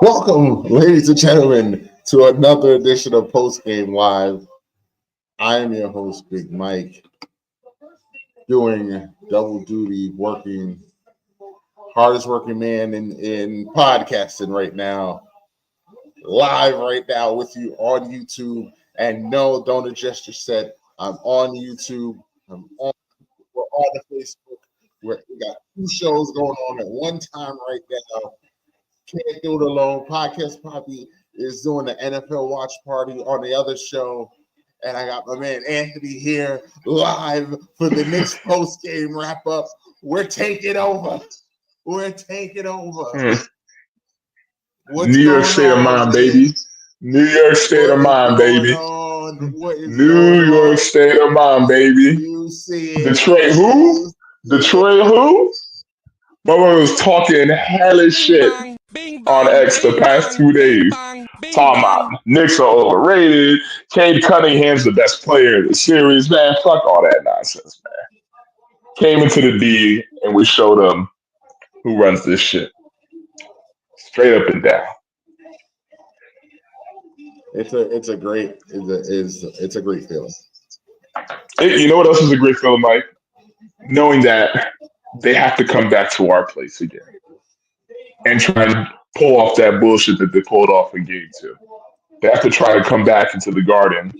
Welcome, ladies and gentlemen, to another edition of Post Game Live. I am your host, Big Mike, doing double duty, working, hardest working man in podcasting right now, live right now with you on YouTube. And no, don't adjust your set. I'm on YouTube. We're on the Facebook. We got two shows going on at one time right now. Can't do it alone. Podcast Poppy is doing the NFL watch party on the other show. And I got my man Anthony here live for the Knicks post game wrap up. We're taking over. What's New York State of Mind, baby. New York State of Mind, baby. New York State of Mind, baby. You see it. Detroit who? Detroit who? My man was talking hellish shit on X the past 2 days. Talking about Knicks are overrated. Cade Cunningham's the best player in the series. Man, fuck all that nonsense, man. Came into the D and we showed them who runs this shit. Straight up and down. It's a great feeling. You know what else is a great feeling, Mike? Knowing that they have to come back to our place again and try and pull off that bullshit that they pulled off in Game 2. They have to try to come back into the Garden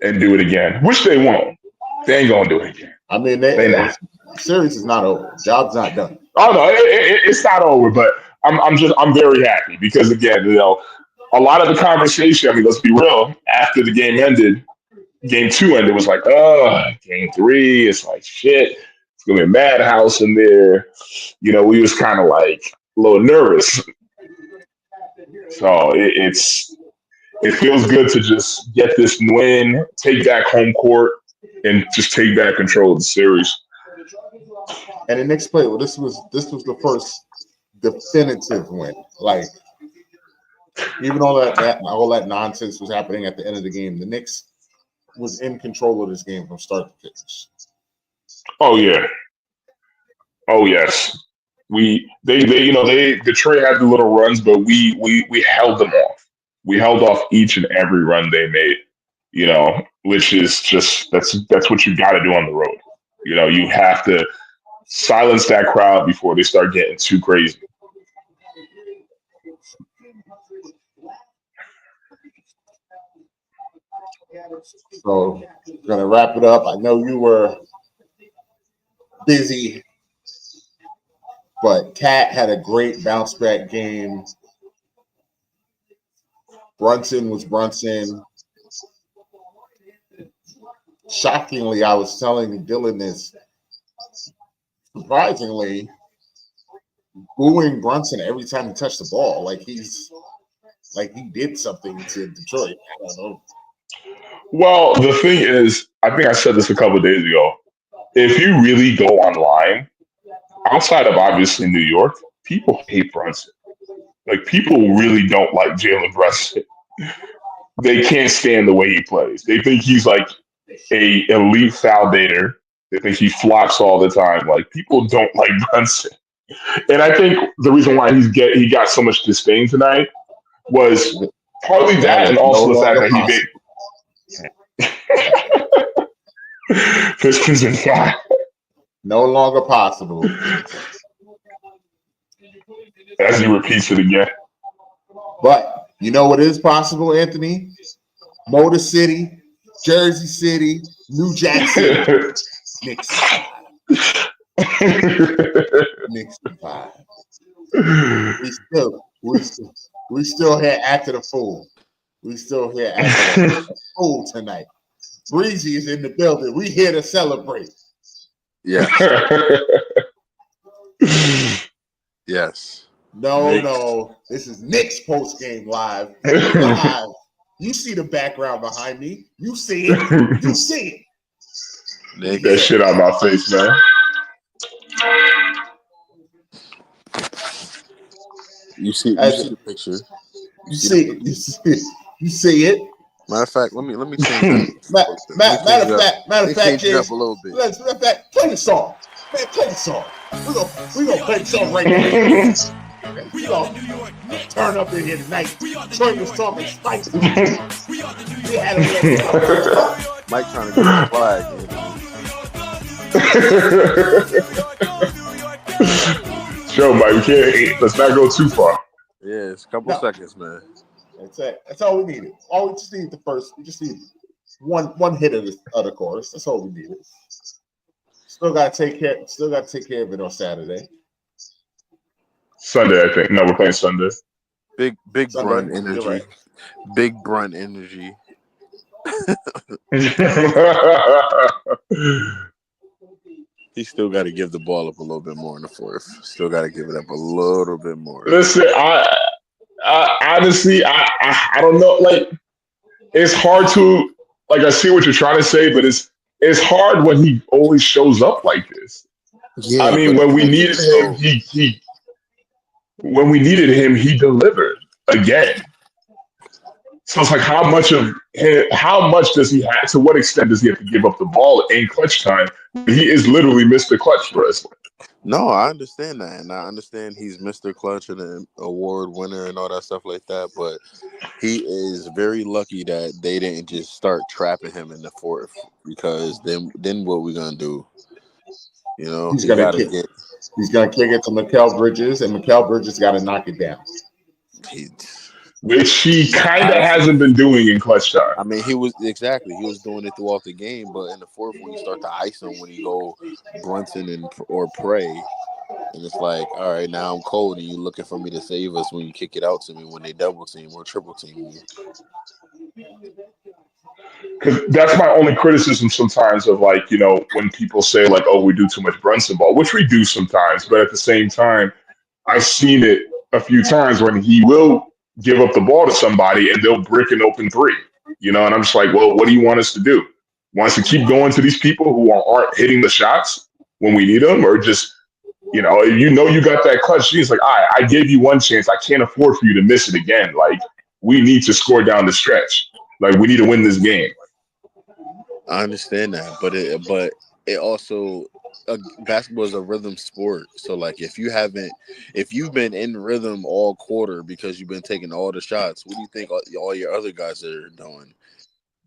and do it again, which they won't. They ain't gonna do it again. I mean, the series is not over. Job's not done. Oh no, it's not over. But I'm very happy because again, a lot of the conversation. I mean, let's be real. After the game ended, Game 2 ended, was like, Game 3. It's like shit. It's gonna be a madhouse in there. We was kind of like a little nervous. So it feels good to just get this win, take back home court, and just take back control of the series. And the Knicks play. Well, this was the first definitive win. Like, even all that nonsense was happening at the end of the game, the Knicks was in control of this game from start to finish. Oh yeah. Oh yes. Detroit had the little runs, but we held them off. We held off each and every run they made. Which is just that's what you got to do on the road. You have to silence that crowd before they start getting too crazy. So, we're gonna wrap it up. I know you were busy, but Cat had a great bounce back game. Brunson was Brunson. Shockingly, I was telling Dylan this. Surprisingly, booing Brunson every time he touched the ball, like he did something to Detroit. I don't know. Well, the thing is, I think I said this a couple of days ago. If you really go online, outside of obviously New York, people hate Brunson. Like, people really don't like Jalen Brunson. They can't stand the way he plays. They think he's like a elite foul baiter. They think he flops all the time. Like, people don't like Brunson. And I think the reason why he got so much disdain tonight was partly that, and also the fact that he made Pistons in 5. No longer possible. As he repeats it again. But you know what is possible, Anthony? Motor City, Jersey City, New Jack City. Knicks 5. We still here after the fool. We still here after the fool tonight. Breezy is in the building. We here to celebrate. Yes. Yes. No. This is Knicks post game live. You see the background behind me. You see it. Get that shit out of my face, man. You see the picture. You see it. Matter of fact, let me change that. Matter of fact, change it up James, a little bit. let's play the song. Man, play the song. We gonna play the song right now. We gonna turn up in here tonight. Troy was talking spicy. We had a little Mike trying to get the flag. Show, Mike. We can't. Let's not go too far. Yeah, it's a couple seconds, man. That's it. That's all we needed. All we just need the first. We just need one hit of the chorus. That's all we needed. Still got to take care of it on Saturday. Sunday, I think. No, we're playing Sunday. Big Sunday, brunt energy. Right. Big brunt energy. He still got to give the ball up a little bit more in the fourth. Still got to give it up a little bit more. Listen, I honestly, I don't know. Like, it's hard to, like, I see what you're trying to say, but it's hard when he always shows up like this. Yeah, I mean, when we needed him, he delivered again. So it's like, how much does he have? To what extent does he have to give up the ball in clutch time? He is literally Mr. Clutch for us. No, I understand that, and I understand he's Mr. Clutch and an award winner and all that stuff like that. But he is very lucky that they didn't just start trapping him in the fourth, because then what we gonna do? You know, he's gonna kick it to Mikal Bridges, and Mikal Bridges got to knock it down. Which he kind of hasn't been doing in clutch time. I mean, he was doing it throughout the game, but in the fourth, when you start to ice him, when you go Brunson or Prey, and it's like, all right, now I'm cold, and you looking for me to save us when you kick it out to me when they double team or triple team you. Because that's my only criticism sometimes of, like, you know, when people say, like, oh, we do too much Brunson ball, which we do sometimes, but at the same time, I've seen it a few times when he will give up the ball to somebody and they'll brick an open three, you know, and I'm just like, well, what do you want us to do? Want us to keep going to these people who aren't hitting the shots when we need them, or just, you know, you got that clutch. She's like, all right, I gave you one chance. I can't afford for you to miss it again. Like, we need to score down the stretch. Like, we need to win this game. I understand that, but it also basketball is a rhythm sport. So, like, if you've been in rhythm all quarter because you've been taking all the shots, what do you think all your other guys are doing?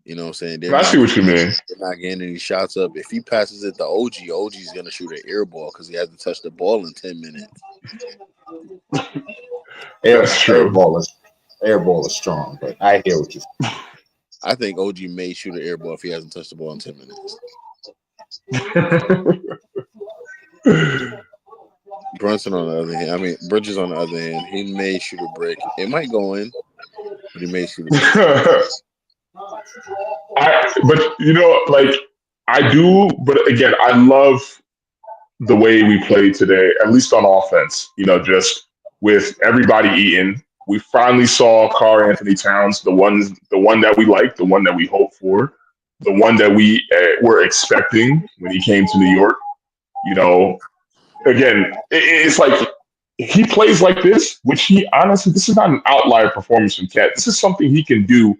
You know what I'm saying? I see what you mean. They're not getting any shots up. If he passes it to OG's going to shoot an air ball because he hasn't touched the ball in 10 minutes. That's true. Air ball is strong, but I hear what you're saying. I think OG may shoot an air ball if he hasn't touched the ball in 10 minutes. Brunson on the other hand, Bridges on the other hand, he may shoot a brick. It might go in, but he may shoot a brick. But, you know, like, I do, but again, I love the way we played today, at least on offense, you know, just with everybody eating. We finally saw Karl Anthony Towns, the one that we liked, the one that we hoped for, the one that we were expecting when he came to New York. You know, again, it's like he plays like this, which he honestly, this is not an outlier performance from Cat. This is something he can do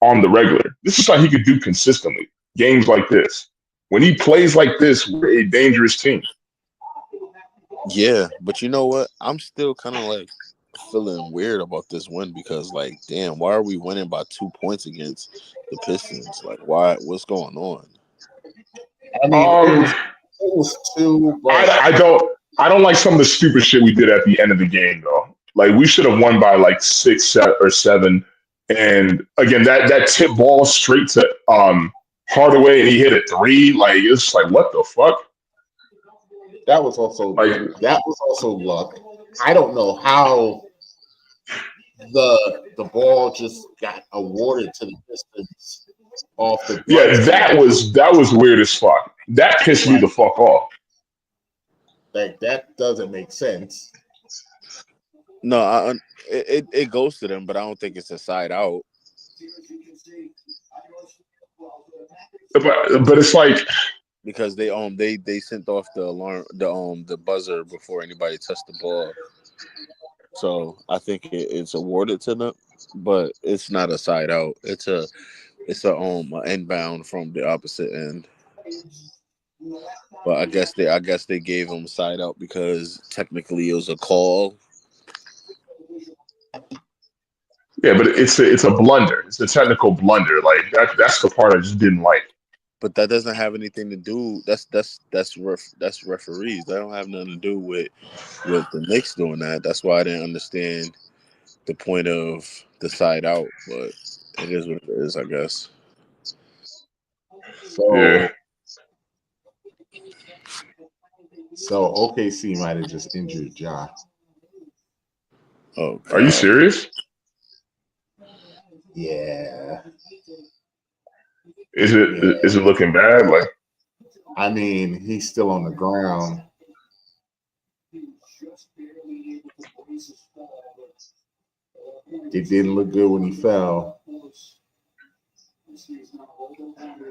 on the regular. This is something he could do consistently. Games like this. When he plays like this, we're a dangerous team. Yeah, but you know what? I'm still kind of like feeling weird about this win because, like, damn, why are we winning by 2 points against the Pistons? Like, why? What's going on? I mean, it was two. I don't like some of the stupid shit we did at the end of the game, though. Like, we should have won by like 6 or 7. And again, that tip ball straight to Hardaway, and he hit a 3. Like, it's like, what the fuck? That was also luck. I don't know how the ball just got awarded to the Pistons off the. Yeah, that was weird as fuck. That pissed me the fuck off. Like, that doesn't make sense. No, it goes to them, but I don't think it's a side out. But it's like, because they sent off the alarm, the buzzer before anybody touched the ball. So I think it's awarded to them. but it's not a side out. It's a inbound from the opposite end. But I guess they gave him side out because technically it was a call. Yeah, but it's a blunder. It's a technical blunder. Like that's the part I just didn't like. But that doesn't have anything to do. That's referees. That don't have nothing to do with the Knicks doing that. That's why I didn't understand the point of the side out. But it is what it is, I guess. So, Yeah. so OKC might have just injured Ja. Oh Are you God. serious? Yeah. Is it looking bad? Like, I mean, he's still on the ground. It didn't look good when he fell.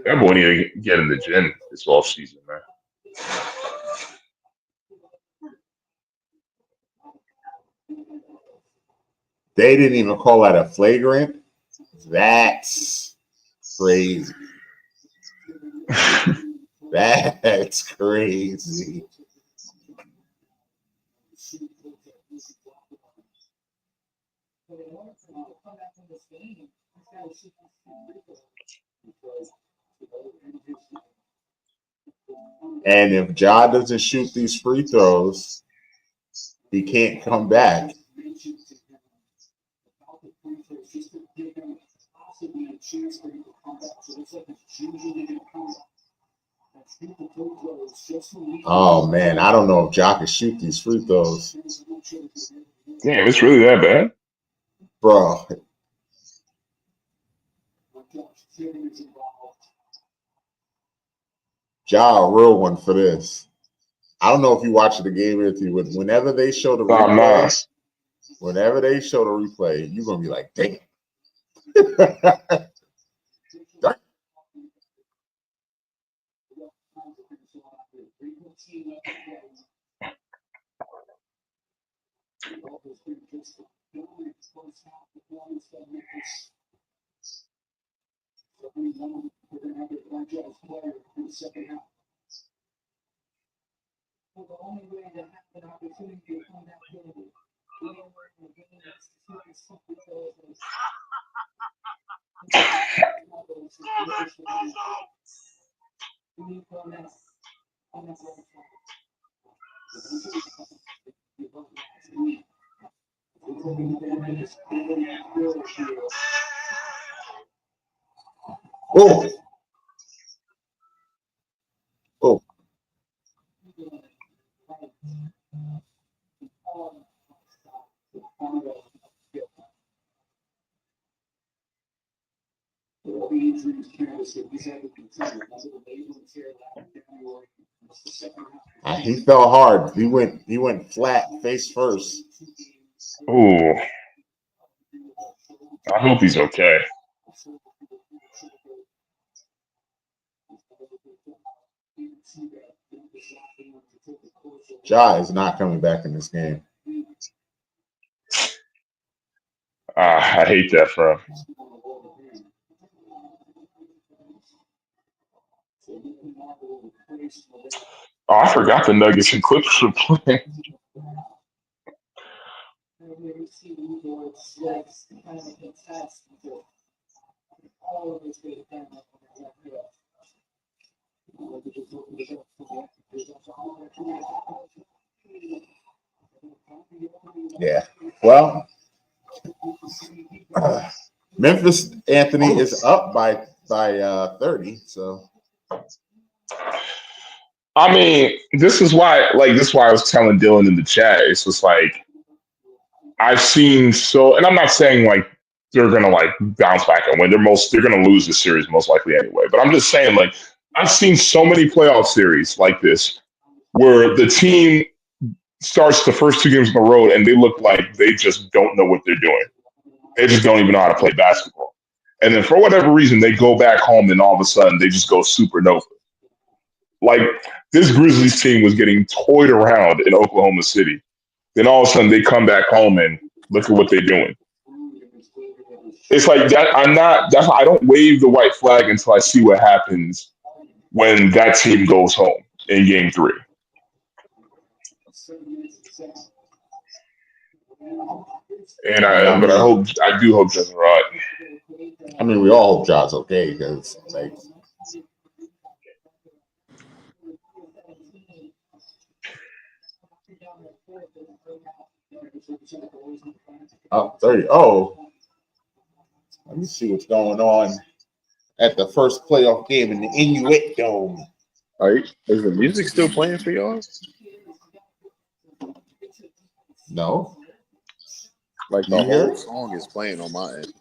that boy need to get in the gym this off season, man. They didn't even call that a flagrant. That's crazy. That's crazy. And if Ja doesn't shoot these free throws, he can't come back. Oh man, I don't know if Ja can shoot these free throws. Damn, it's really that bad? Bro. Ja, a real one for this. I don't know if you watch the game with you, but whenever they show the replay, you're gonna be like, damn. Oh. Oh. He fell hard. He went flat face first. Ooh. I hope he's okay. Ja is not coming back in this game. I hate that for him. Oh, I forgot the Nuggets and Clippers were playing. Yeah. Well, Memphis Anthony is up by 30. So I mean, this is why I was telling Dylan in the chat. It's just like I've seen and I'm not saying like they're gonna like bounce back and win. They're gonna lose the series most likely anyway. But I'm just saying like I've seen so many playoff series like this where the team starts the first two games on the road and they look like they just don't know what they're doing. They just don't even know how to play basketball. And then for whatever reason, they go back home and all of a sudden they just go supernova. Like this Grizzlies team was getting toyed around in Oklahoma City. Then all of a sudden they come back home and look at what they're doing. it's like that. I'm not. That's why I don't wave the white flag until I see what happens when that team goes home in Game 3. And Yeah, I do hope Justin Rod. I mean, we all hope John's okay because, like, oh, 30. Oh, let me see what's going on at the first playoff game in the Inuit Dome. Is the music still playing for y'all? No, Like you the hear whole it? song is playing on my end.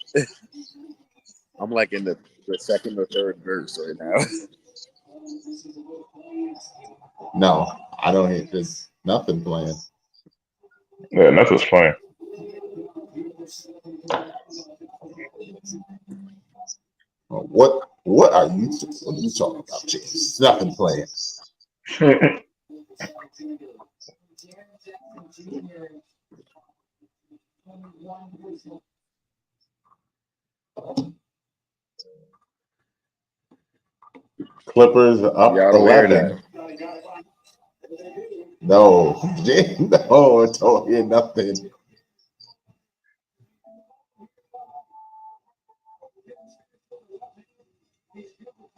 I'm like in the second or third verse right now. No, I don't hear this. Nothing playing. Yeah, nothing's playing. What are you talking about, James? It's nothing playing. Clippers up Y'all don't hear 11. No, no, I don't hear nothing.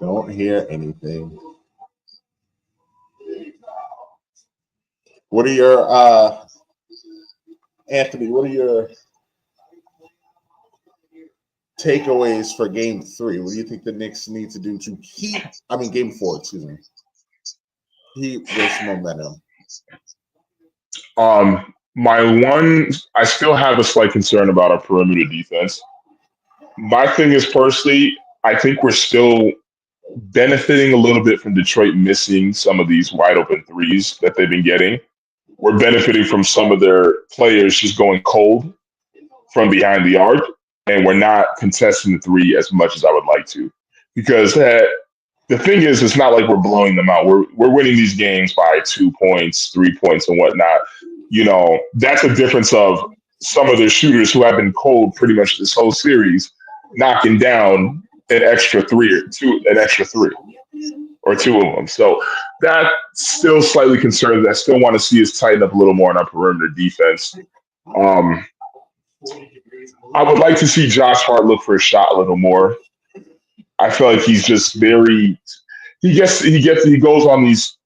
Don't hear anything. What are your Anthony? What are your takeaways for Game 3? What do you think the Knicks need to do to keep? I mean, Game 4. Excuse me. Keep this momentum. My one, I still have a slight concern about our perimeter defense. My thing is personally, I think we're still benefiting a little bit from Detroit missing some of these wide open threes that they've been getting. We're benefiting from some of their players just going cold from behind the arc, and we're not contesting the three as much as I would like to. Because the thing is, it's not like we're blowing them out. We're winning these games by 2 points, 3 points, and whatnot. You know, that's a difference of some of their shooters who have been cold pretty much this whole series, knocking down an extra three or two of them. So that still slightly concerns. I still want to see us tighten up a little more on our perimeter defense. I would like to see Josh Hart look for a shot a little more. I feel like he's just very. He goes on these.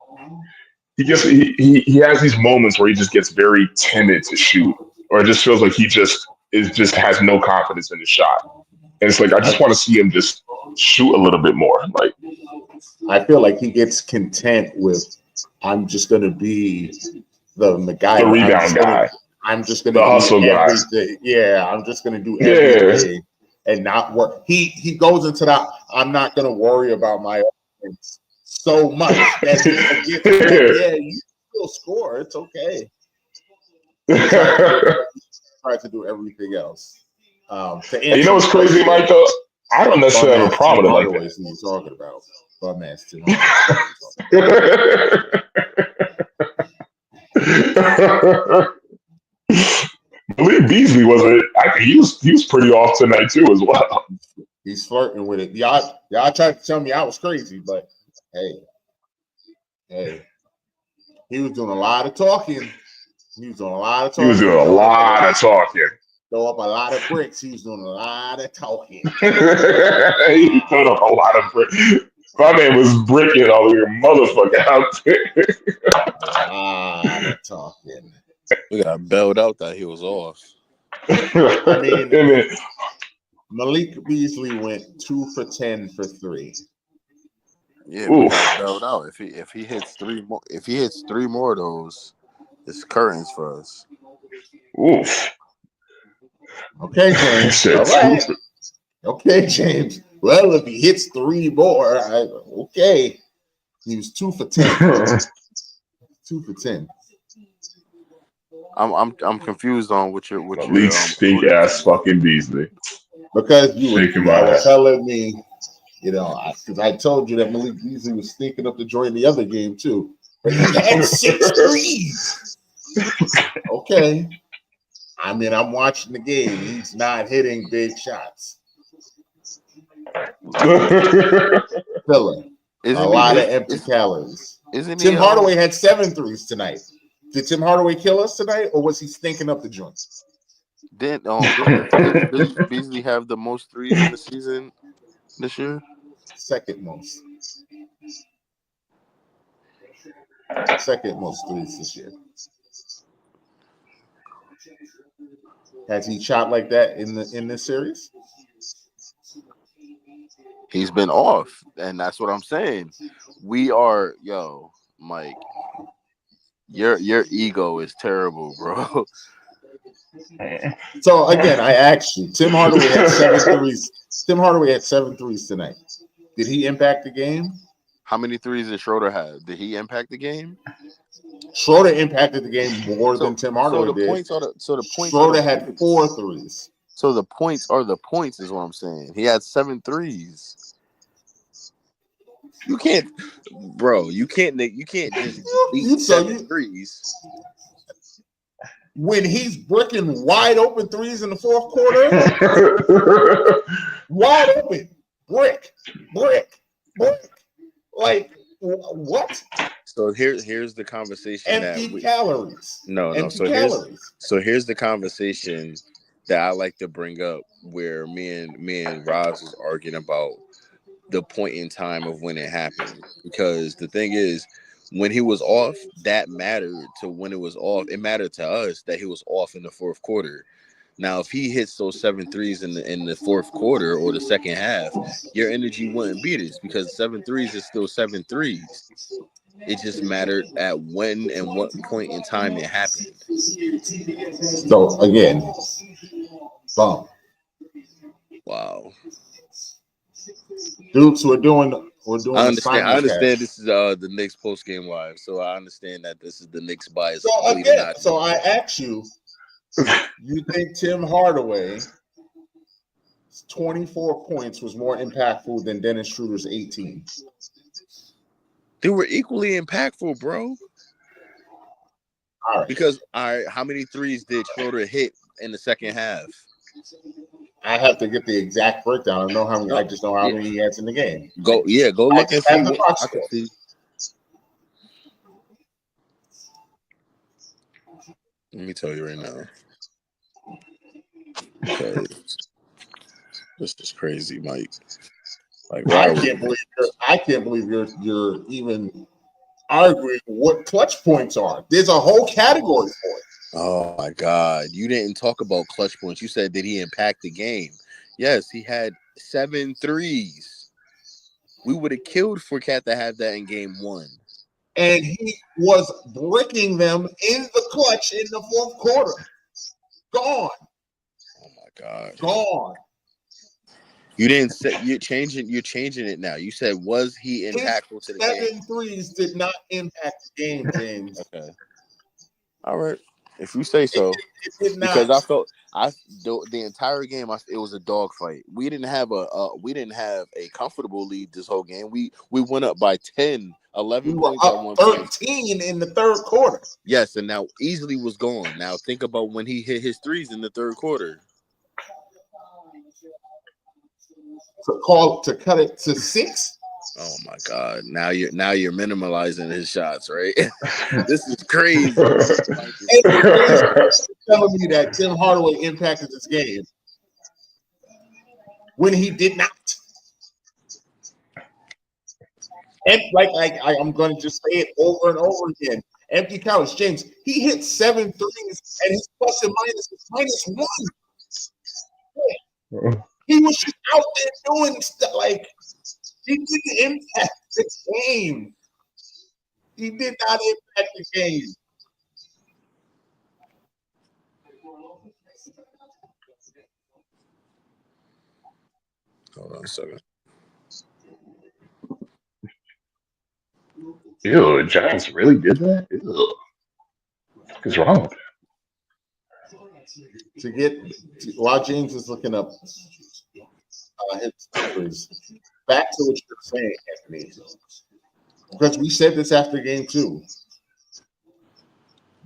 He has these moments where he just gets very timid to shoot, or it just feels like he just has no confidence in his shot. And it's like I just want to see him just shoot a little bit more. Like I feel like he gets content with, I'm just going to be the guy, the rebound guy. I'm just going to the do hustle everything. guy. Yeah, I'm just going to do everything and not work. He goes into that. I'm not going to worry about my offense so much that he forgets. Yeah, you still score. It's okay. Try to do everything else. You know what's crazy, Mike? Though I don't necessarily have a problem with it like that. Who you talking about? Bum ass Tim. Malik Beasley he was pretty off tonight too as well. He's flirting with it. Y'all tried to tell me I was crazy, but hey, he was doing a lot of talking. Throw up a lot of bricks. He was doing a lot of talking. He put up a lot of bricks. My man was bricking all your motherfucker out there. A lot of talking. We got bailed out that he was off. I mean, Malik Beasley went 2 for 10 for 3. Yeah, we got bailed out. If he hits three more of those, it's curtains for us. Oof. Okay, James. All right. Okay, James. Well, if he hits 3 more, okay. He was 2 for 10. 2 for 10. I'm confused on what your stink ass fucking Beasley. Because you were telling me, because I told you that Malik Beasley was stinking up the joint in the other game too. But he had 6 threes. Okay. I mean, I'm watching the game. He's not hitting big shots. Filler. A lot of empty calories. Isn't Tim Hardaway had 7 threes tonight. Did Tim Hardaway kill us tonight, or was he stinking up the joint? Didn't Beasley have the most threes in the season this year? Second most. Second most threes this year. Has he shot like that in this series? He's been off, and that's what I'm saying. We are, Mike. Your ego is terrible, bro. So again, I asked you. Tim Hardaway had 7 threes. Tim Hardaway had 7 threes tonight. Did he impact the game? How many threes did Schroeder have? Did he impact the game? Schroeder impacted the game more than Tim Hardaway did. Schroeder had 4 threes. So the points are the points, is what I'm saying. He had 7 threes. You can't, bro. You can't just beat 7 threes. When he's bricking wide open threes in the fourth quarter, wide open, brick. Like what? So here's the conversation. Empty calories. No. So here's the conversation that I like to bring up, where me and Roz was arguing about the point in time of when it happened. Because the thing is, when he was off, that mattered to when it was off. It mattered to us that he was off in the fourth quarter. Now, if he hits those 7 threes in the fourth quarter or the second half, your energy wouldn't beat us, because 7 threes is still 7 threes. It just mattered at when and what point in time it happened. So again, boom. Wow. Dudes, we're doing. I understand this is the Knicks post game live, so I understand that this is the Knicks bias. So I ask you, you think Tim Hardaway's 24 points was more impactful than Dennis Schroeder's 18? They were equally impactful, bro. All right. Because how many threes did Schroeder hit in the second half? I have to get the exact breakdown. I know how many. I just know how many he has in the game. Go look and see. I can see. Let me tell you right now. Because this is crazy, Mike. Like, I can't believe you're even arguing what clutch points are. There's a whole category for it. Oh my God! You didn't talk about clutch points. You said, did he impact the game? Yes, he had 7 threes. We would have killed for Cat to have that in game 1. And he was bricking them in the clutch in the fourth quarter. Gone. Oh my God. Gone. You didn't say you're changing it now. You said, was he impactful to the game? 7 threes did not impact the game, James. Okay. All right. If you say so. It did not. Because I felt the entire game it was a dogfight. We didn't have a comfortable lead this whole game. We went up by 10, 11 points at one 13 in the third quarter. Yes, and now easily was gone. Now think about when he hit his threes in the third quarter. To cut it to 6. Oh my God! Now you're minimalizing his shots, right? This is crazy. Telling me that Tim Hardaway impacted this game when he did not. And I'm going to just say it over and over again. Empty calories. James, he hit 7 threes and his plus and minus is -1. He was just out there doing stuff like he didn't impact the game. He did not impact the game. Hold on a second. Ew, Giants really did that? Ew. What is wrong with it? While James is looking up his numbers, back to what you're saying, Anthony, because we said this after game 2.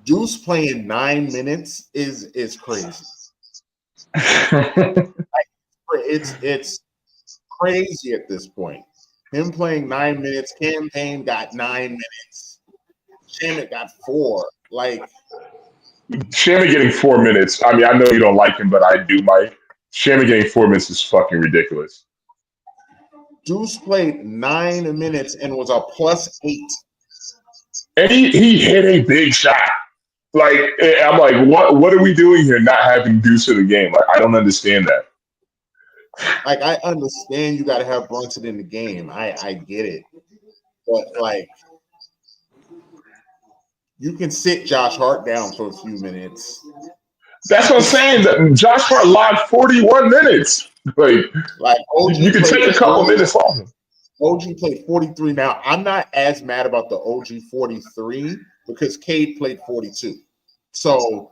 Deuce playing 9 minutes is crazy. It's crazy at this point. Him playing 9 minutes. Campaign got 9 minutes. Shamit got 4. Like Shammy getting 4 minutes. I mean, I know you don't like him, but I do, Mike. Shammy getting 4 minutes is fucking ridiculous. Deuce played 9 minutes and was a +8. And he hit a big shot. Like, I'm like, what are we doing here not having Deuce in the game? Like, I don't understand that. Like, I understand you got to have Brunson in the game. I get it. But, like, you can sit Josh Hart down for a few minutes. That's what I'm saying. That Josh Hart logged 41 minutes. Like you can take a couple minutes off him. OG played 43. Now, I'm not as mad about the OG 43 because Cade played 42. So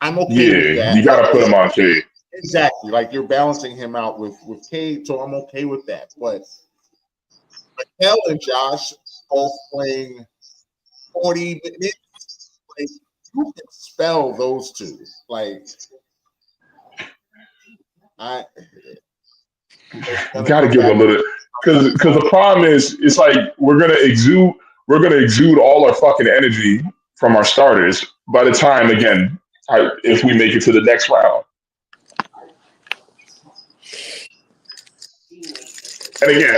I'm okay with that. You got to put him on Cade. Exactly. Like you're balancing him out with Cade, so I'm okay with that. But Mikel and Josh both playing 40 minutes. Like you can spell those two. Like you got to give a little, because the problem is it's like we're gonna exude all our fucking energy from our starters by the time again if we make it to the next round. And again,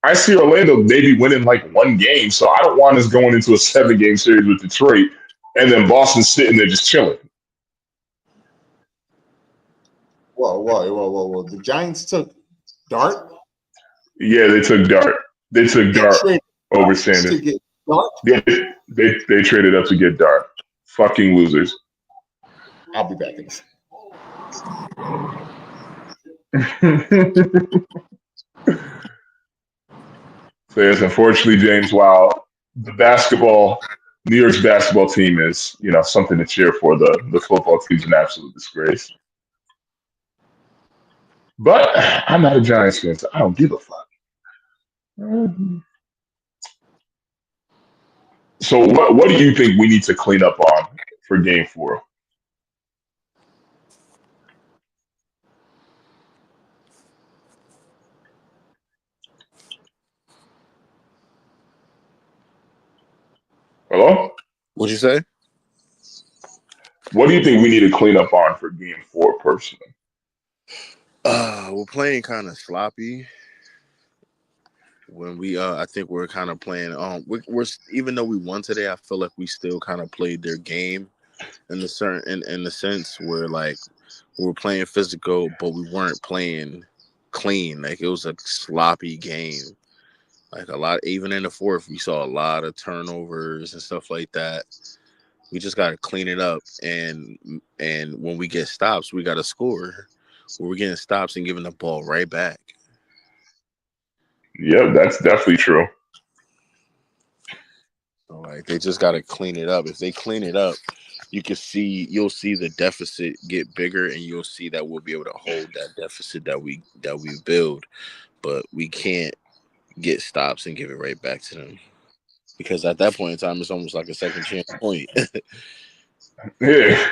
I see Orlando maybe winning like one game, so I don't want us going into a 7-game series with Detroit and then Boston sitting there just chilling. Whoa. The Giants took Dart? Yeah, they took Dart. They took Dart over Sanders. They traded up to get Dart. Fucking losers. I'll be back in a second. So yes, unfortunately, James, while the New York's basketball team is, something to cheer for, the football team's an absolute disgrace. But I'm not a Giants fan, so I don't give a fuck. So what do you think we need to clean up on for Game 4? Hello? What'd you say? What do you think we need to clean up on for Game 4, personally? We're playing kind of sloppy. When we, I think we're kind of playing. We're even though we won today, I feel like we still kind of played their game in the sense where like we were playing physical, but we weren't playing clean. Like it was a sloppy game. Like a lot, even in the fourth, we saw a lot of turnovers and stuff like that. We just got to clean it up, and when we get stops, we got to score. We're getting stops and giving the ball right back. Yeah, that's definitely true. So like they just got to clean it up. If they clean it up, you'll see the deficit get bigger, and you'll see that we'll be able to hold that deficit that we build. But we can't get stops and give it right back to them, because at that point in time, it's almost like a second chance point. Yeah,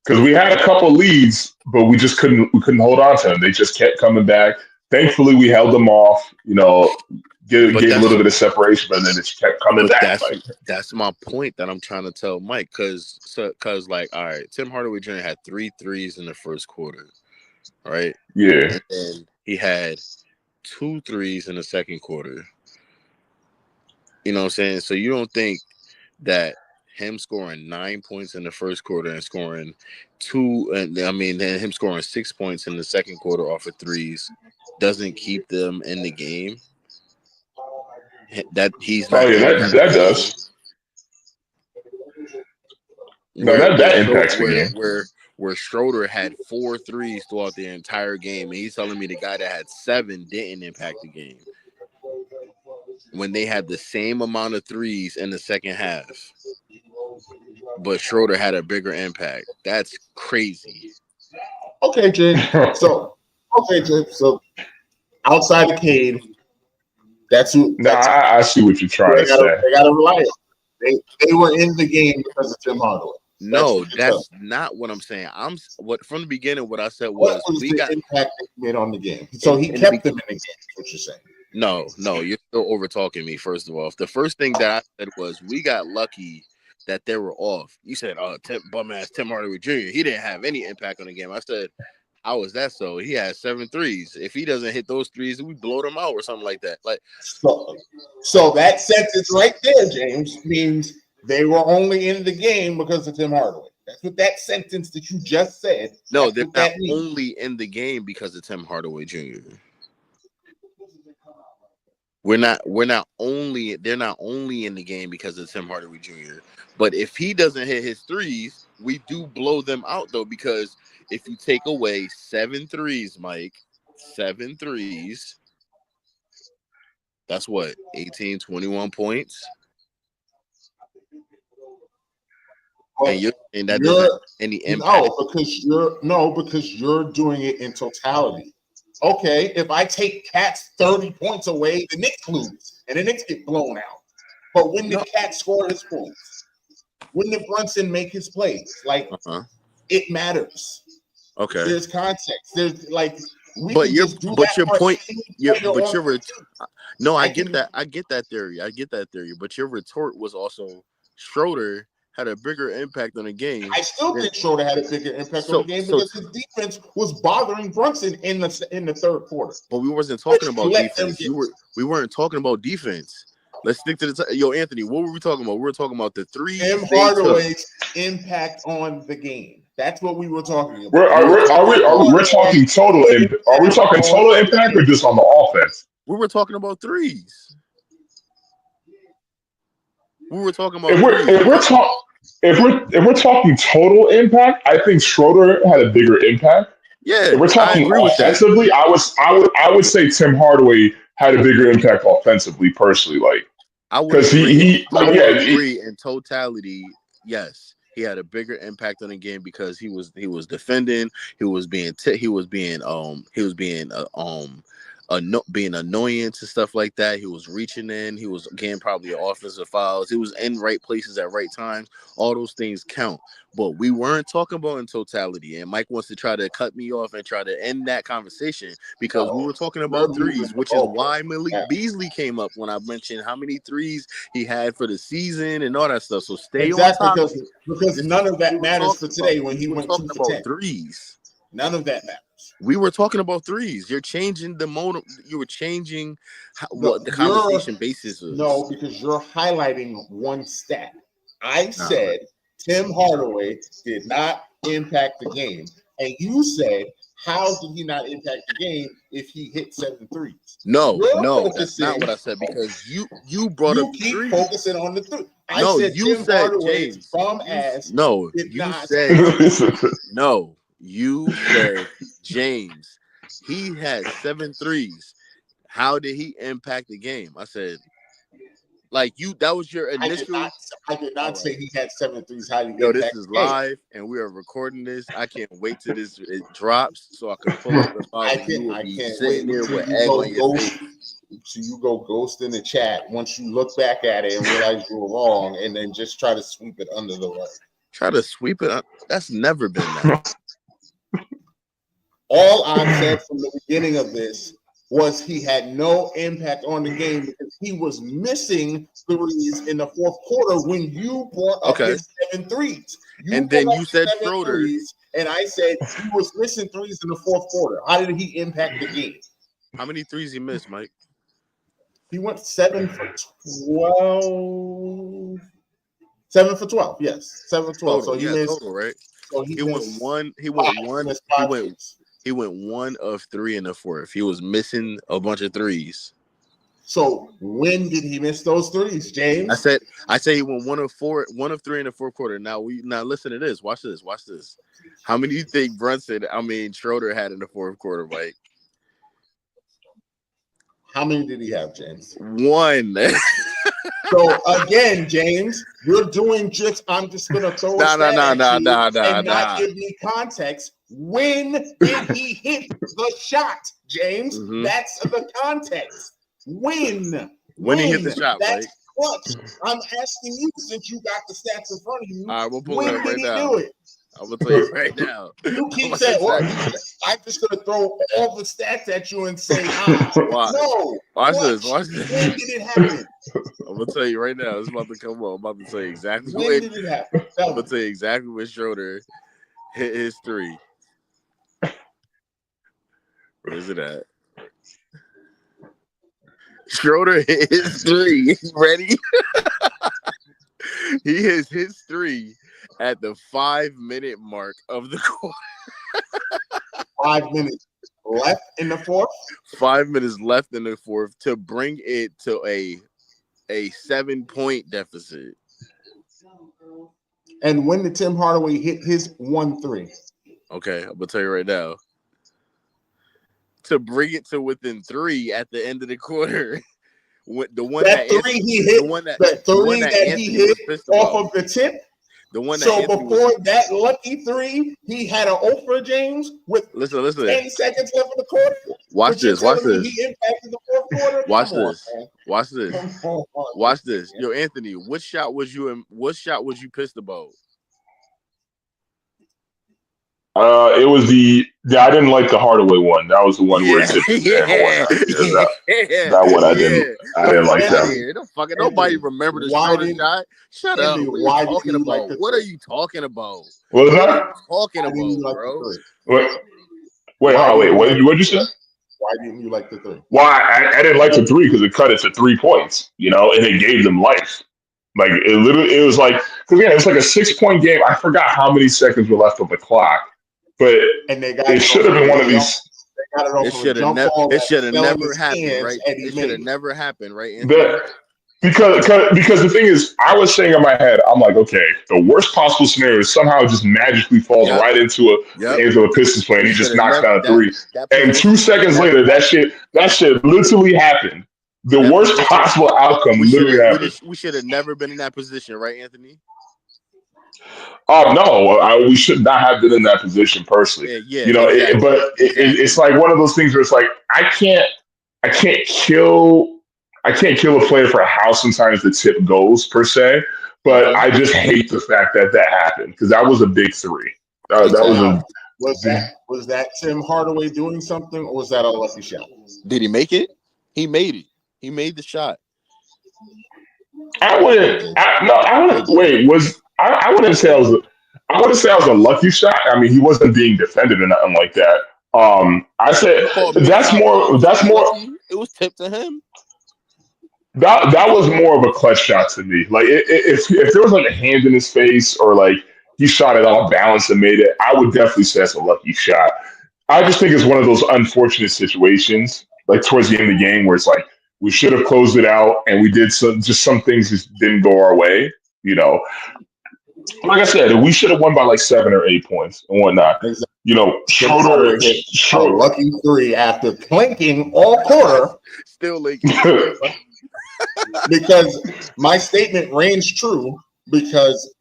because we had a couple leads, but we couldn't hold on to them. They just kept coming back. Thankfully, we held them off. Gave a little bit of separation, but then it kept coming back. That's my point that I'm trying to tell Mike, because like, all right, Tim Hardaway Jr. had 3 threes in the first quarter, right? Yeah, and then he had 2 threes in the second quarter. You know what I'm saying? So you don't think that him scoring 9 points in the first quarter and scoring 2, and I mean, then him scoring 6 points in the second quarter off of threes doesn't keep them in the game? That he's not. Oh yeah, that does. That impacts the game. Where Schroeder had 4 threes throughout the entire game, and he's telling me the guy that had 7 didn't impact the game when they had the same amount of threes in the second half, but Schroeder had a bigger impact. That's crazy. Okay, Jay. So outside of Cade, that's who. I see what you're trying to say. They got to rely on. They were in the game because of Tim Hardaway. No, that's not what I'm saying. From the beginning. What I said was the impact they made on the game. So he kept them in the game. Is what you're saying? No, you're still over talking me. First of all, the first thing that I said was we got lucky that they were off. You said, "Oh, bum ass Tim Hardaway Jr. He didn't have any impact on the game." I said, "How is that so? He had 7 threes. If he doesn't hit those threes, we blow them out or something like that." Like, so that sentence right there, James, means they were only in the game because of Tim Hardaway. That's what that sentence that you just said. No, they're not only in the game because of Tim Hardaway Jr. They're not only in the game because of Tim Hardaway Jr. But if he doesn't hit his threes, we do blow them out though, because if you take away 7 threes, Mike, 7 threes, that's what, 18, 21 points. Well, and you're saying that doesn't have any impact. Because you're doing it in totality. Okay, if I take Cat's 30 points away, the Knicks lose and the Knicks get blown out. But when the Cat score his points, when the Brunson make his plays, like it matters. Okay, there's context. There's like, I get that theory. But your retort was also Schroeder had a bigger impact on the game. I still think Schroeder had a bigger impact on the game because his defense was bothering Brunson in the third quarter. But we wasn't talking about defense. We weren't talking about defense. Let's stick to the Anthony. What were we talking about? We were talking about the threes. Tim Hardaway's impact on the game. That's what we were talking about. We're talking total. Are we talking total impact or just on the offense? We were talking about threes. We were talking about. If we're talking total impact, I think Schroeder had a bigger impact. Yeah, if we're talking offensively, I would say Tim Hardaway had a bigger impact offensively, personally. Like, I would agree in totality. Yes, he had a bigger impact on the game because he was defending. He was being annoyance and stuff like that. He was reaching in. He was getting probably offensive fouls. He was in right places at right times. All those things count. But we weren't talking about in totality. And Mike wants to try to cut me off and try to end that conversation because we were talking about threes, which is why Malik Beasley came up when I mentioned how many threes he had for the season and all that stuff. So stay on top. Because none of that matters for today when he went 2 for 10. Threes. None of that matters. We were talking about threes. You're changing the mode. You were changing what the conversation basis is. No, because you're highlighting one stat. I said Tim Hardaway did not impact the game. And you said, how did he not impact the game if he hit 7 threes? No, that's not what I said because you brought up keep threes. Focusing on the three. You said James. You said James. He had 7 threes. How did he impact the game? I said, that was your initial. I did not say he had 7 threes. How did he this is live, and we are recording this. I can't wait till it drops so I can pull up the file. I can't wait with egg on your face. So you go ghost in the chat once you look back at it and realize you were wrong, and then just try to sweep it under the rug. Try to sweep it up? That's never been that. All I've said from the beginning of this was he had no impact on the game because he was missing threes in the fourth quarter when you brought up his 7 threes. And then you said Schroeder. And I said he was missing threes in the fourth quarter. How did he impact the game? How many threes he missed, Mike? He went 7 for 12. 7 for 12, yes. 7 for 12. Total, so he missed total, right? So he went 1 of 3 in the fourth. He was missing a bunch of threes. So when did he miss those threes, James? I said he went 1 of 3 in the fourth quarter. Now listen to this. Watch this. How many do you think Schroeder had in the fourth quarter, Mike? How many did he have, James? 1. So again, James, you're doing just. I'm just gonna throw not give me context. When did he hit the shot, James? Mm-hmm. That's the context. When he hit the shot, right? clutch. I'm asking you since you got the stats in front of you. All right, we'll pull when it up did right he now. do it? I'm gonna tell you right now. You keep saying, well, I'm just gonna throw all the stats at you and say, Watch. no. Watch this. Watch this. When did it happen? I'm gonna tell you right now. It's about to come up. I'm about to tell you exactly when did it happen. I'm gonna tell you exactly when Schroeder hit his three. Where is it at? Schroeder hit his three. Ready? He hits his three at the 5-minute mark of the quarter. 5 minutes left in the fourth. 5 minutes left in the fourth to bring it to a 7-point deficit. And when did Tim Hardaway hit his 1-3? Okay, I'm gonna tell you right now. To bring it to within 3 at the end of the quarter. The one that three he hit, he hit off of the tip. The one that so before that lucky 3, he had an offer James with 10 seconds left in the quarter. Watch this. Watch this. He impacted the fourth quarter. Watch this. Watch this. Yo, Anthony, what shot was you pissed about? It was I didn't like the Hardaway one. That was the one where it tipped. That one I didn't like that. Nobody remember the Schroeder shot. Shut up. What are you talking about? What are you talking about? What was that? Talking about, bro? Wait. What did you say? Why didn't you like the 3? Why I didn't like the 3 because it cut it to 3 points, and it gave them life. Like it was like because it was like a 6-point game. I forgot how many seconds were left on the clock. But it should have been one of these. It should have never happened, right? It should have never happened, right? Because the thing is, I was saying in my head, I'm like, okay, the worst possible scenario is somehow just magically falls right into the hands of a Pistons player, and he just knocks down a 3. And 2 seconds later, that shit literally happened. The worst possible outcome literally happened. We should have never been in that position, right, Anthony? No, we should not have been in that position personally. Exactly. It's like one of those things where it's like I can't kill a player for how sometimes the tip goes per se, but I just hate the fact that happened because that was a big 3. Was that Tim Hardaway doing something, or was that a lucky shot? Did he make it? He made it. He made the shot. I wouldn't say I was a lucky shot. I mean, he wasn't being defended or nothing like that. I said that's more. It was tipped to him. That was more of a clutch shot to me. Like if there was like a hand in his face or like he shot it off balance and made it, I would definitely say that's a lucky shot. I just think it's one of those unfortunate situations, like towards the end of the game, where it's like we should have closed it out and we did some things just didn't go our way. Like I said, we should have won by like 7 or 8 points and whatnot. Exactly. Schroeder hit a lucky 3 after clinking all quarter. Still leaking. Because my statement rings true because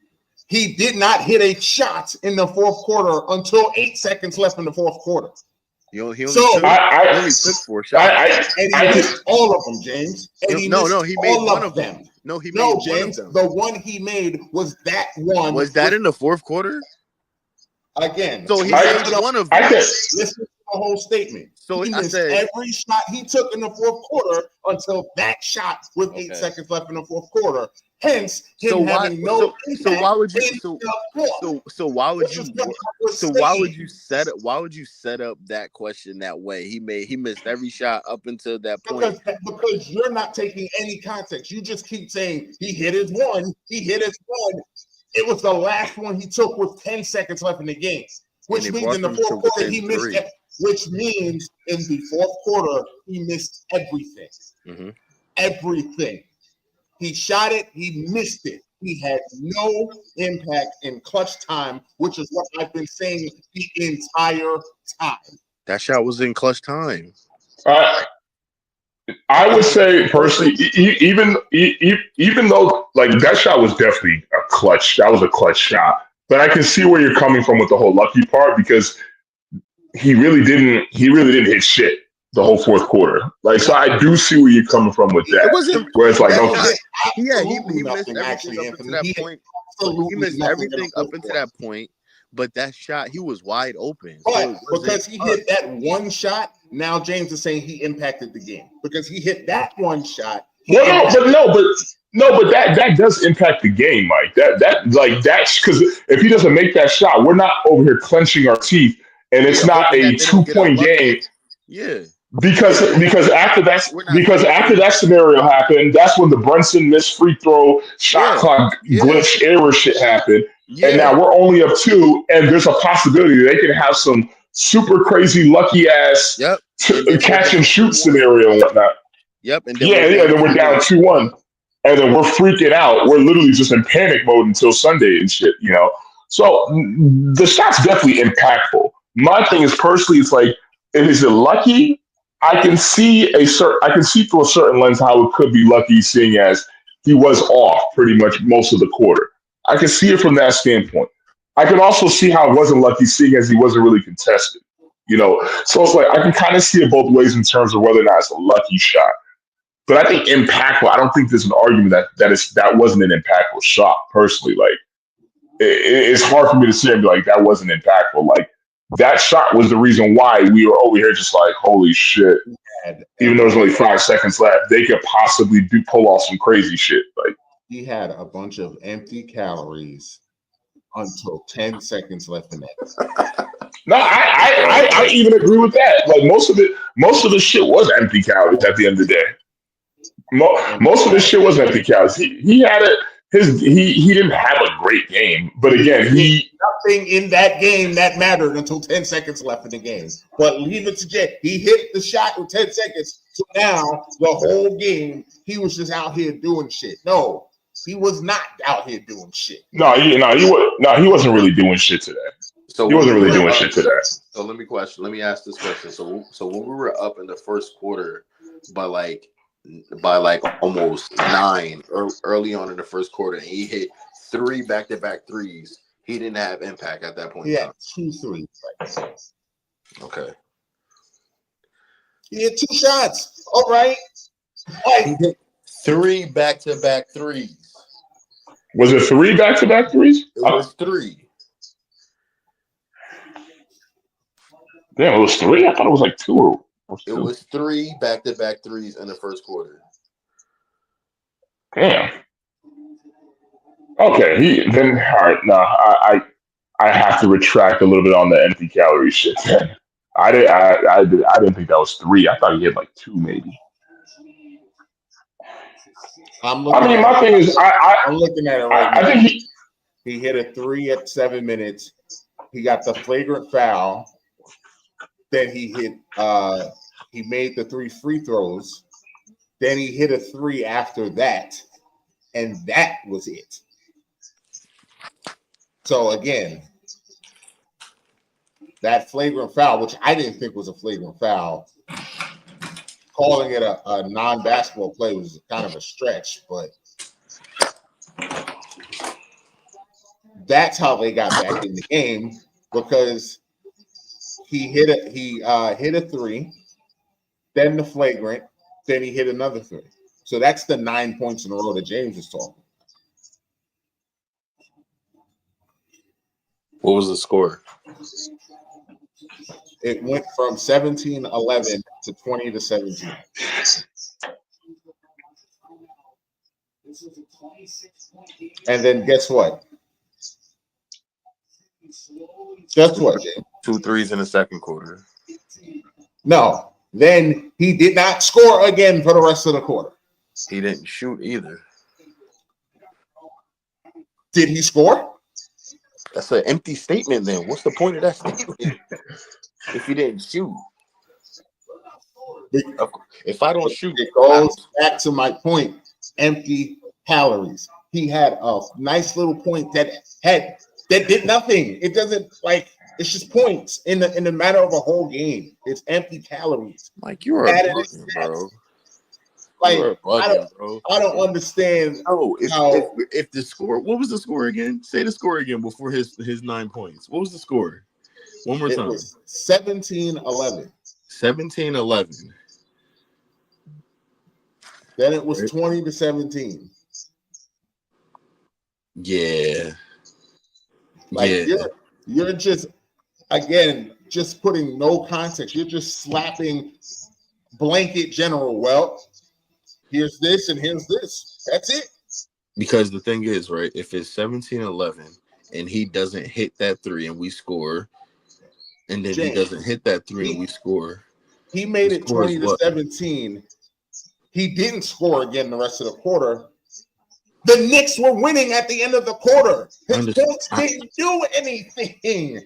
he did not hit a shot in the fourth quarter until 8 seconds left in the fourth quarter. He only took 4 shots. And he missed all of them, James. And he made one of them. No, he made James, one of them. The one he made was that one. Was that in the fourth quarter? Again. So he made one of them. Listen to the whole statement. So he missed every shot he took in the fourth quarter until that shot with 8 seconds left in the fourth quarter. Hence, having no impact. So why would you set up that question that way? He missed every shot up until that point. Because you're not taking any context. You just keep saying he hit his one. It was the last one he took with 10 seconds left in the game, which means in the fourth quarter he missed it. Which means in the fourth quarter he missed everything. Mm-hmm. Everything. He shot it. He missed it. He had no impact in clutch time, which is what I've been saying the entire time. That shot was in clutch time. I would say personally, even though like that shot was definitely a clutch. That was a clutch shot. But I can see where you're coming from with the whole lucky part because he really didn't hit shit. the whole fourth quarter. Like, so I do see where you're coming from with that. It wasn't where it's like, that okay, shot. Yeah, he Absolutely missed nothing, everything actually, up Anthony. until He that point. absolutely He missed nothing in everything the up fourth until quarter. that point. But that shot, he was wide open. But So it wasn't because he us. hit that one shot, now James is saying he impacted the game because he hit that one shot. Well, but that does impact the game, Mike. That's because if he doesn't make that shot, we're not over here clenching our teeth, and it's Yeah, not hoping a that they don't get 2 point game. unlucky. Yeah. Because after Celebrating. that scenario happened, that's when the Brunson missed free throw, shot Yeah. clock glitch error shit happened, Yeah. and now we're only up 2, and there's a possibility they can have some super crazy lucky ass Yep. And then we're catch down and shoot 2-1. scenario and whatnot. Yep. And then Yeah, then we're down 2-1, and then we're freaking out. We're literally just in panic mode until Sunday and shit, you know. So the shot's definitely impactful. My thing is personally, it's like, is it lucky? I can see through a certain lens how it could be lucky, seeing as he was off pretty much most of the quarter. I can see it from that standpoint. I can also see how it wasn't lucky, seeing as he wasn't really contested. You know, so it's like I can kind of see it both ways in terms of whether or not it's a lucky shot. But I think impactful. I don't think there's an argument that wasn't an impactful shot. Personally, like it's hard for me to say and be like that wasn't impactful. Like that shot was the reason why we were over here just like, holy shit. Even though there's only 5 seconds left, they could possibly pull off some crazy shit. Like he had a bunch of empty calories until 10 seconds left in that. No, I even agree with that. Like most of the shit was empty calories at the end of the day. Most of this shit was empty calories. He had it. He didn't have a great game, but again, nothing in that game that mattered until 10 seconds left in the game. But leave it to Jay. He hit the shot with 10 seconds. So now the whole game he was just out here doing shit. No, he was not out here doing shit. He wasn't really doing shit today. So he wasn't really doing shit today. So let me ask this question. So when we were up in the first quarter by like almost 9 early on in the first quarter, and he hit 3 back-to-back threes, he didn't have impact at that point. He had 2 threes. Okay. He had 2 shots. All right. He hit 3 back-to-back threes. Was it 3 back-to-back threes? It was 3. Damn, it was 3? I thought it was like 2. It was 3 back-to-back threes in the first quarter. Damn. Okay, all right. No, I have to retract a little bit on the empty calorie shit. Then I didn't think that was 3. I thought he had like 2 maybe. I'm looking at it right now. I think he hit a 3 at 7 minutes. He got the flagrant foul. Then he made the 3 free throws. Then he hit a 3 after that. And that was it. So again, that flagrant foul, which I didn't think was a flagrant foul, calling it a non-basketball play was kind of a stretch, but that's how they got back in the game, because he hit a 3, then the flagrant, then he hit another 3. So that's the 9 points in a row that James is talking. What was the score? It went from 17-11 to 20-17. And then guess what? Guess what, James? 2 threes in the second quarter. No. Then he did not score again for the rest of the quarter. He didn't shoot either. Did he score? That's an empty statement then. What's the point of that statement if he didn't shoot? If I don't shoot, it goes back to my point. Empty calories. He had a nice little point that did nothing. It doesn't it's just points in the matter of a whole game. It's empty calories. Like you're a bugging, bro. I don't understand. No, if the score, what was the score again? Say the score again before his 9 points. What was the score? One more time. It was 17-11. 17-11. Then it was 20-17. Yeah. Like Yeah. you're just just putting no context. You're just slapping blanket general. Well, here's this and here's this. That's it. Because the thing is, right, if it's 17-11 and he doesn't hit that three and we score, and then he James, doesn't hit that three and we score. He made the it score is 20-17. He didn't score again the rest of the quarter. The Knicks were winning at the end of the quarter. His points didn't do anything.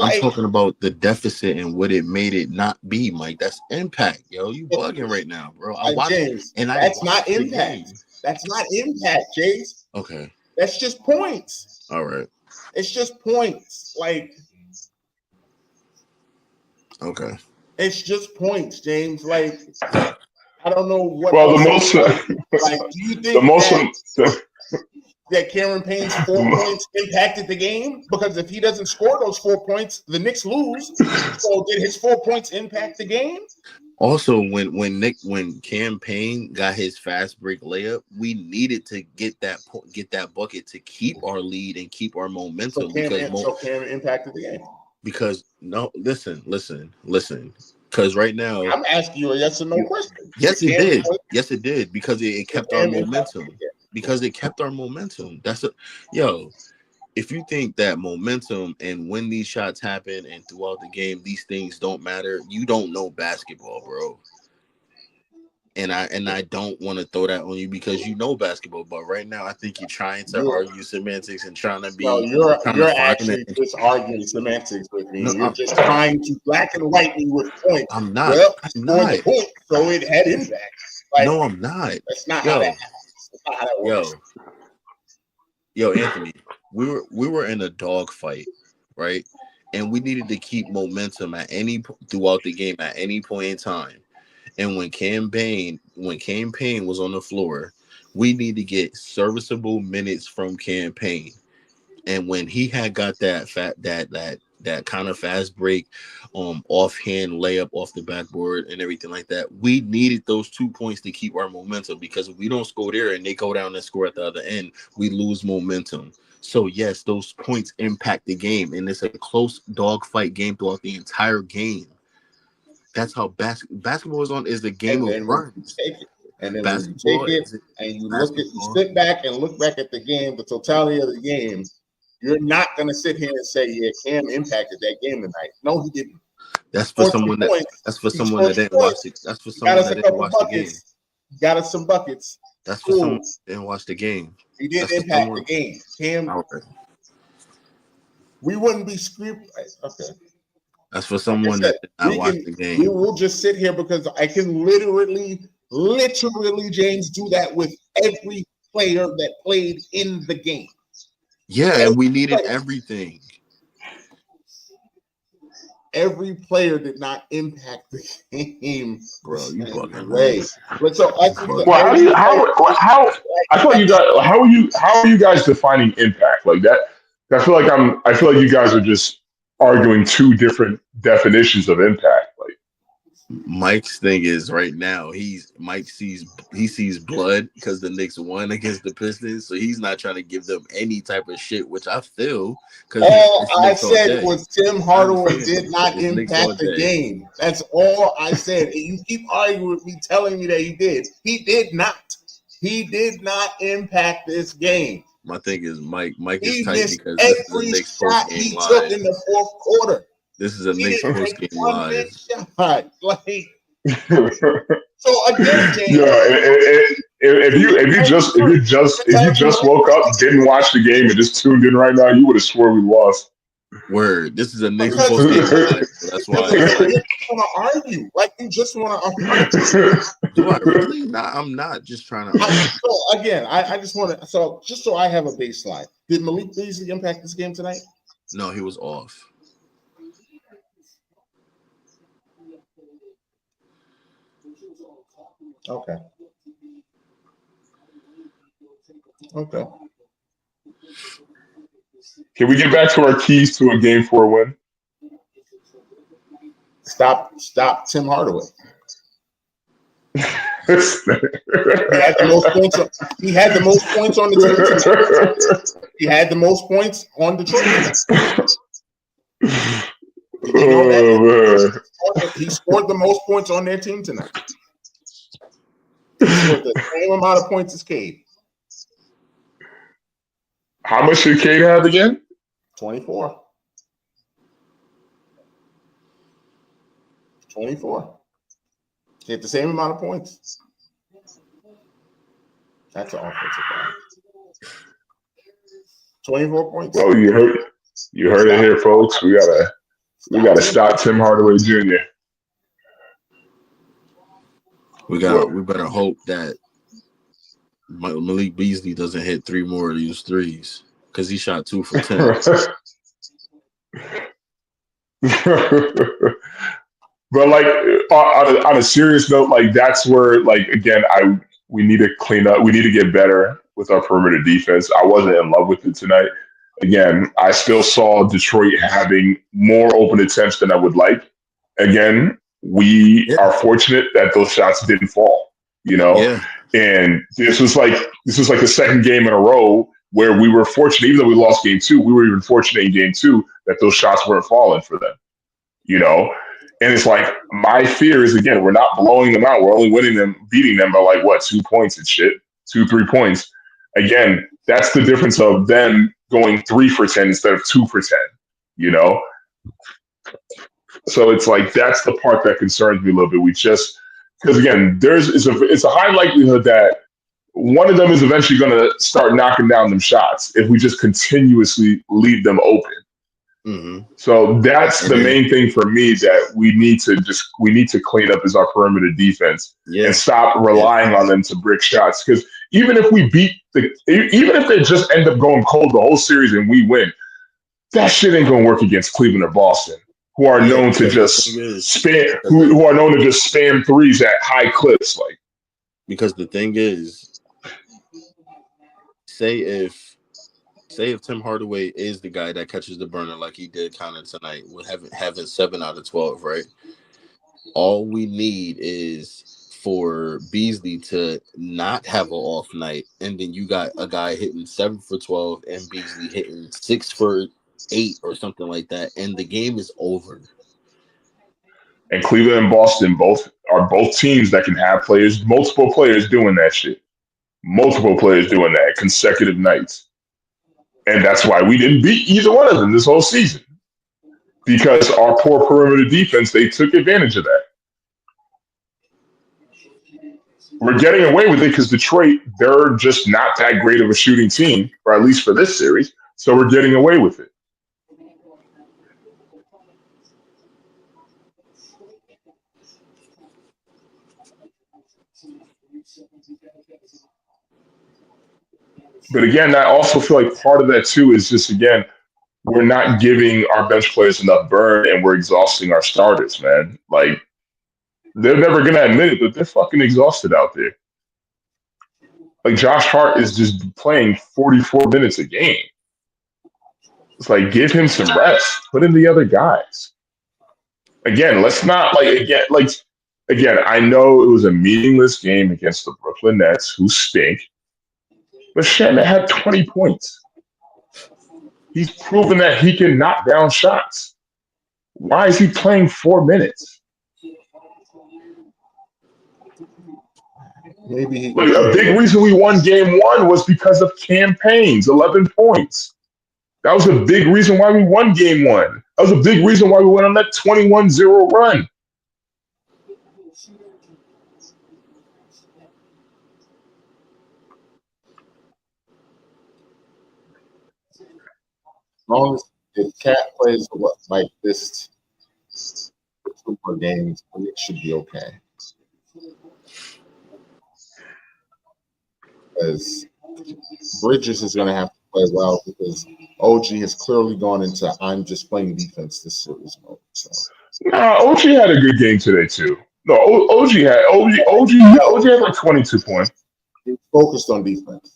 I'm talking about the deficit and what it made it not be, Mike. That's impact, yo. You bugging right now, bro. James, that's not impact. That's not impact, James. Okay. That's just points. All right. It's just points. Like, okay. It's just points, James. Like, I don't know what. Well, the most like, do you think that Cameron Payne's 4 points impacted the game? Because if he doesn't score those 4 points, the Knicks lose. So did his 4 points impact the game? Also, when Cam Payne got his fast break layup, we needed to get that bucket to keep our lead and keep our momentum. So Cam impacted the game. Because no, listen. Because right now, I'm asking you a yes or no question. Yes, it did. Yes, it did. Because it kept our momentum. Because it kept our momentum. If you think that momentum and when these shots happen and throughout the game, these things don't matter, you don't know basketball, bro. And I don't want to throw that on you because you know basketball, but right now I think you're trying to argue semantics and trying to be. No, you're actually just arguing semantics with me. No, you're just trying to black and white me with points. I'm not. Well, I'm not. The point, so it had impact. Like, no, I'm not. That's not how that happens. That's not how that works. Yo, Anthony, we were in a dog fight, right? And we needed to keep momentum throughout the game at any point in time. And when Cam Payne was on the floor, we need to get serviceable minutes from Cam Payne. And when he had got that kind of fast break, offhand layup off the backboard and everything like that, we needed those 2 points to keep our momentum. Because if we don't score there and they go down and score at the other end, we lose momentum. So yes, those points impact the game, and it's a close dogfight game throughout the entire game. That's how basketball is the game of runs. And then when you take it and you sit back and look back at the game, the totality of the game, you're not going to sit here and say, yeah, Cam impacted that game tonight. No, he didn't. That's for someone that didn't watch it. That's for someone that didn't watch the game. Got us some buckets. That's for someone that didn't watch the game. He didn't impact the game. Cam, we wouldn't be screaming. Okay. That's for someone that did not watch the game. We will just sit here because I can literally, James, do that with every player that played in the game. Yeah, and we needed everything. Every player did not impact the game, bro. You fucking way. But so I think how are you guys defining impact like that? I feel like you guys are just arguing two different definitions of impact. Like Mike's thing is right now he sees blood because the Knicks won against the Pistons, so he's not trying to give them any type of shit, which I feel. All I said was Tim Hardaway did not impact the game. That's all I said. And you keep arguing with me, telling me that he did. He did not. He did not impact this game. My thing is Mike is tight missed because this is a every Knicks shot post-game he live. took in the fourth quarter. This is a Knicks post-game live. Like, so again, James, if you just woke up, didn't watch the game, and just tuned in right now, you would have swore we lost. Word. This is a Knicks post-game live. So that's why. You want to argue. Like, you just want to argue. Do I really? Nah, I'm not just trying to. So again, I just want to. So just so I have a baseline, did Malik Beasley impact this game tonight? No, he was off. Okay. Can we get back to our keys to a Game 4 win? Stop Tim Hardaway. He had the most points on the team tonight. He had the most points on Detroit tonight. Did you know that? He scored the most points on their team tonight. He scored the same amount of points as Cade. How much did Cade have again? 24. 24. He had the same amount of points. That's an offensive guy. 24 points. Well, you heard it here, folks. We gotta stop Tim Hardaway Jr. We better hope that Malik Beasley doesn't hit 3 more of these threes because he shot 2 for 10. But like on a serious note, like that's where like again we need to clean up. We need to get better with our perimeter defense. I wasn't in love with it tonight. Again, I still saw Detroit having more open attempts than I would like. Again, we are fortunate that those shots didn't fall. And this was like the second game in a row where we were fortunate, even though we lost game 2, we were even fortunate in game 2 that those shots weren't falling for them. And it's like my fear is again, we're not blowing them out. We're only beating them by like 2 points and shit, 2-3 points. Again, that's the difference of them going 3 for 10 instead of 2 for 10. So it's like that's the part that concerns me a little bit. Because again, it's a high likelihood that one of them is eventually going to start knocking down them shots if we just continuously leave them open. Mm-hmm. So that's the main thing for me that we need to clean up is our perimeter defense and stop relying on them to brick shots. Because even if they just end up going cold the whole series and we win, that shit ain't gonna work against Cleveland or Boston, who are known to just spam threes at high clips. Like, because the thing is, say if Tim Hardaway is the guy that catches the burner like he did kind of tonight with having 7 out of 12, right? All we need is for Beasley to not have an off night, and then you got a guy hitting 7 for 12 and Beasley hitting 6 for 8 or something like that, and the game is over. And Cleveland and Boston both teams that can have multiple players doing that shit. Multiple players doing that consecutive nights. And that's why we didn't beat either one of them this whole season. Because our poor perimeter defense, they took advantage of that. We're getting away with it because Detroit, they're just not that great of a shooting team, or at least for this series. So we're getting away with it. But again, I also feel like part of that too is just, again, we're not giving our bench players enough burn and we're exhausting our starters, man. Like, they're never going to admit it, but they're fucking exhausted out there. Like, Josh Hart is just playing 44 minutes a game. It's like, give him some rest. Put in the other guys. Again, let's not, again, I know it was a meaningless game against the Brooklyn Nets, who stink. But Shannon had 20 points. He's proven that he can knock down shots. Why is he playing 4 minutes? Maybe a big reason we won game 1 was because of campaigns, 11 points. That was a big reason why we won game 1. That was a big reason why we went on that 21-0 run. As long as the Cat plays like this for 2 more games, it should be okay. Because Bridges is going to have to play well because OG has clearly gone into I'm just playing defense this series mode. So. OG had a good game today too. No, OG had like 22 points. He focused on defense.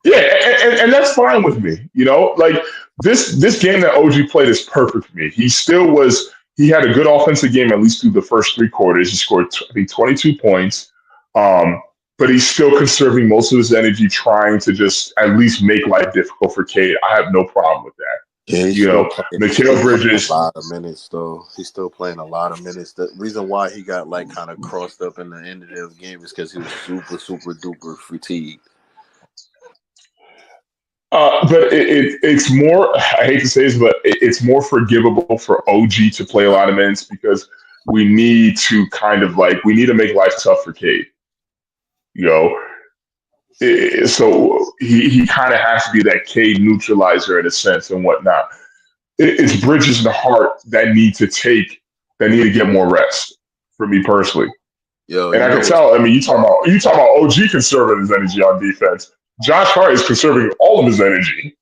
Yeah, and that's fine with me. Like this game that OG played is perfect for me. He still was he had a good offensive game at least through the first three quarters. He scored, I think, 22 points. But he's still conserving most of his energy trying to just at least make life difficult for Cade. I have no problem with that. Yeah, You know, he's still Mikal playing a Bridges. lot of minutes, though. He's still playing a lot of minutes. The reason why he got like kind of crossed up in the end of the game is because he was super, super duper fatigued. But it's more, I hate to say this, but it's more forgivable for OG to play a lot of minutes because we need to we need to make life tough for Cade. You know, so he kind of has to be that Cade neutralizer in a sense and whatnot. It's Bridges and Hart that need to get more rest for me personally. Yo, And I can tell. I mean, you talking about OG conserving his energy on defense. Josh Hart is conserving all of his energy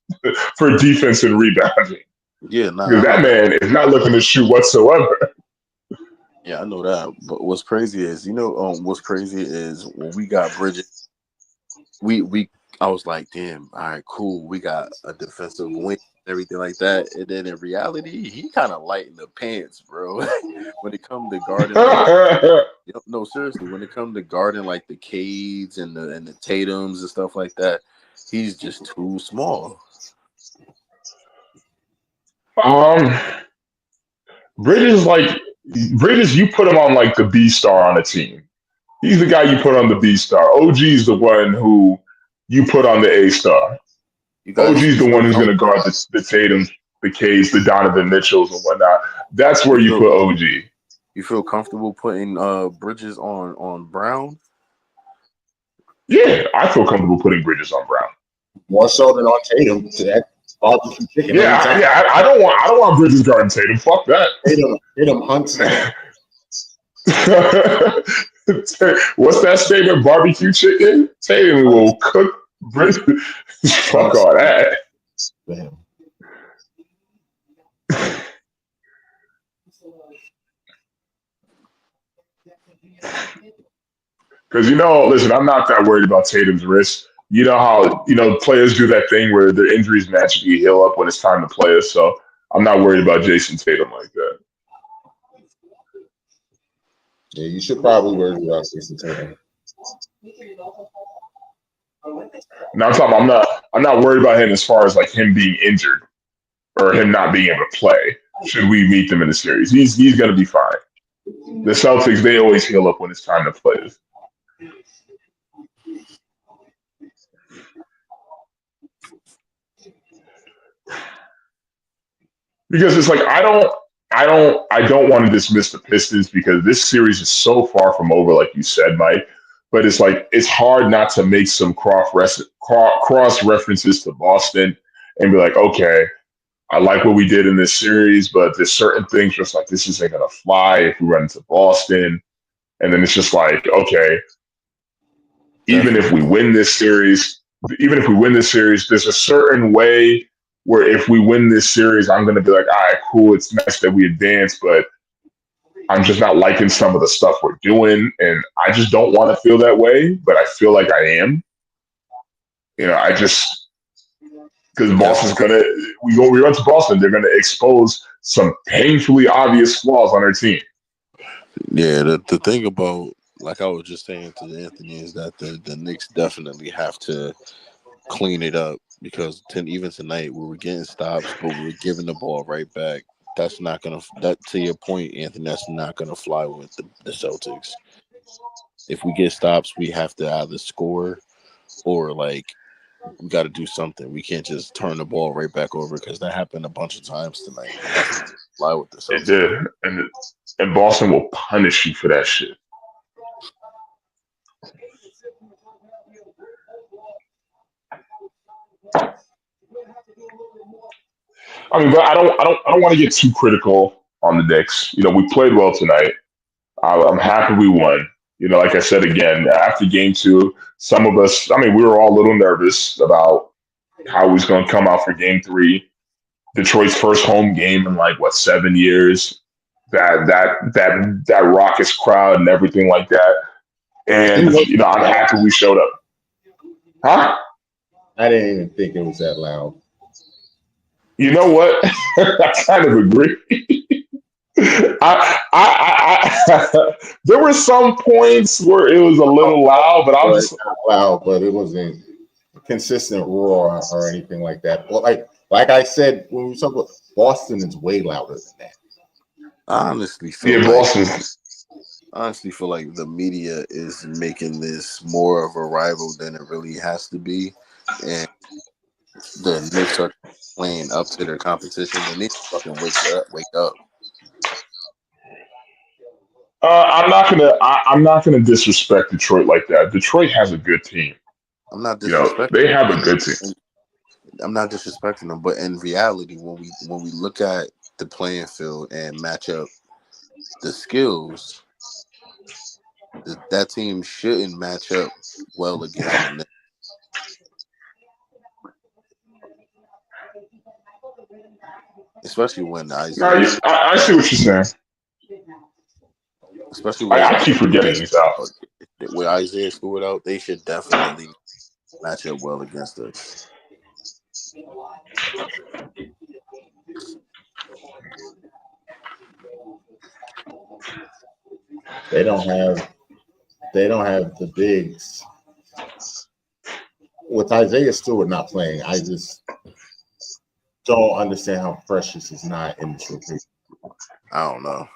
for defense and rebounding. Yeah, Because that man is not looking to shoot whatsoever. Yeah, I know that. But what's crazy is, when we got Bridges, I was like, damn, all right, cool. We got a defensive wing, everything like that. And then in reality, he kind of light in the pants, bro. When it comes to guarding, no, seriously, when it comes to guarding like the Cades and the Tatums and stuff like that, he's just too small. Bridges, you put him on like the B star on a team. He's the guy you put on the B star. OG is the one who you put on the A star. OG's the one who's going to guard the Tatum, the K's, the Donovan Mitchells, and whatnot. That's where you put OG. You feel comfortable putting Bridges on Brown? Yeah, I feel comfortable putting Bridges on Brown. More so than on Tatum. To that barbecue chicken. I don't want Bridges guarding Tatum. Fuck that. Tatum hunts that. What's that statement? Barbecue chicken? Tatum will cook Bridges. Fuck all that. Damn. Because listen, I'm not that worried about Tatum's wrist. You know how players do that thing where their injuries magically heal up when it's time to play us. So I'm not worried about Jason Tatum like that. Yeah, you should probably worry about Jason Tatum. Now I'm not worried about him as far as like him being injured or him not being able to play. Should we meet them in the series? He's gonna be fine. The Celtics, they always heal up when it's time to play. Because it's like I don't want to dismiss the Pistons because this series is so far from over, like you said, Mike. But it's like it's hard not to make some cross references to Boston and be like, okay, I like what we did in this series, but there's certain things just like this isn't gonna fly if we run into Boston. And then it's just like, okay, even if we win this series, there's a certain way where if we win this series, I'm going to be like, all right, cool. It's nice that we advance, but I'm just not liking some of the stuff we're doing. And I just don't want to feel that way, but I feel like I am. Because Boston's going to, we run to Boston, they're going to expose some painfully obvious flaws on our team. Yeah, the thing about, like I was just saying to Anthony, is that the Knicks definitely have to clean it up because even tonight we were getting stops, but we were giving the ball right back. That's not gonna. That to your point, Anthony. That's not gonna fly with the Celtics. If we get stops, we have to either score or we got to do something. We can't just turn the ball right back over because that happened a bunch of times tonight. Fly with the Celtics. It did, and Boston will punish you for that shit. I mean, but I don't want to get too critical on the Knicks. We played well tonight. I'm happy we won. Like I said again, after game 2, some of us, I mean, we were all a little nervous about how he was going to come out for game 3. Detroit's first home game in 7 years. That raucous crowd and everything like that. And I'm happy we showed up. Huh? I didn't even think it was that loud. You know what? I kind of agree. There were some points where it was a little loud, but I'm just Not loud, but it wasn't a consistent roar or anything like that. Well, like I said when we talk about Boston, is way louder than that. I Boston. honestly feel like the media is making this more of a rival than it really has to be, and the Knicks are playing up to their competition. They need to fucking wake up. Wake up. I'm not gonna disrespect Detroit like that. Detroit has a good team. I'm not You know, disrespecting they them, have a but good team. I'm not disrespecting them. But in reality, when we look at the playing field and match up the skills, that team shouldn't match up well against the Knicks, especially when No, Isaiah, I see what you're saying. especially with I keep forgetting he's out. with Isaiah Stewart out. They should definitely match up well against us. They don't have the bigs. With Isaiah Stewart not playing, I just don't understand how Precious is not in this rotation. I don't know.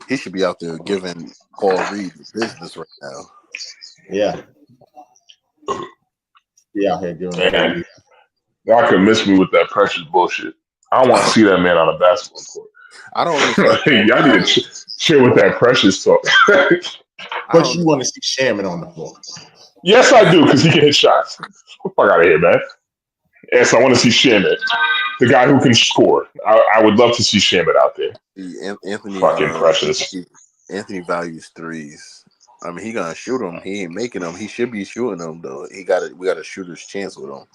He should be out there giving Paul Reed business right now. Yeah. Be out here giving Paul Man, Reed. y'all can miss me with that Precious bullshit. I don't want to see that man on a basketball court. I don't understand. Hey, y'all need to chill with that Precious talk. But you want to see Shaman on the floor. Yes, I do, because he can hit shots. Get the fuck out of here, man. Yes, I want to see Shaman, the guy who can score. I would love to see Shaman out there. Anthony, Fucking Precious. Anthony values threes. I mean, he gonna shoot them. He ain't making them. He should be shooting them though. We got a shooter's chance with him.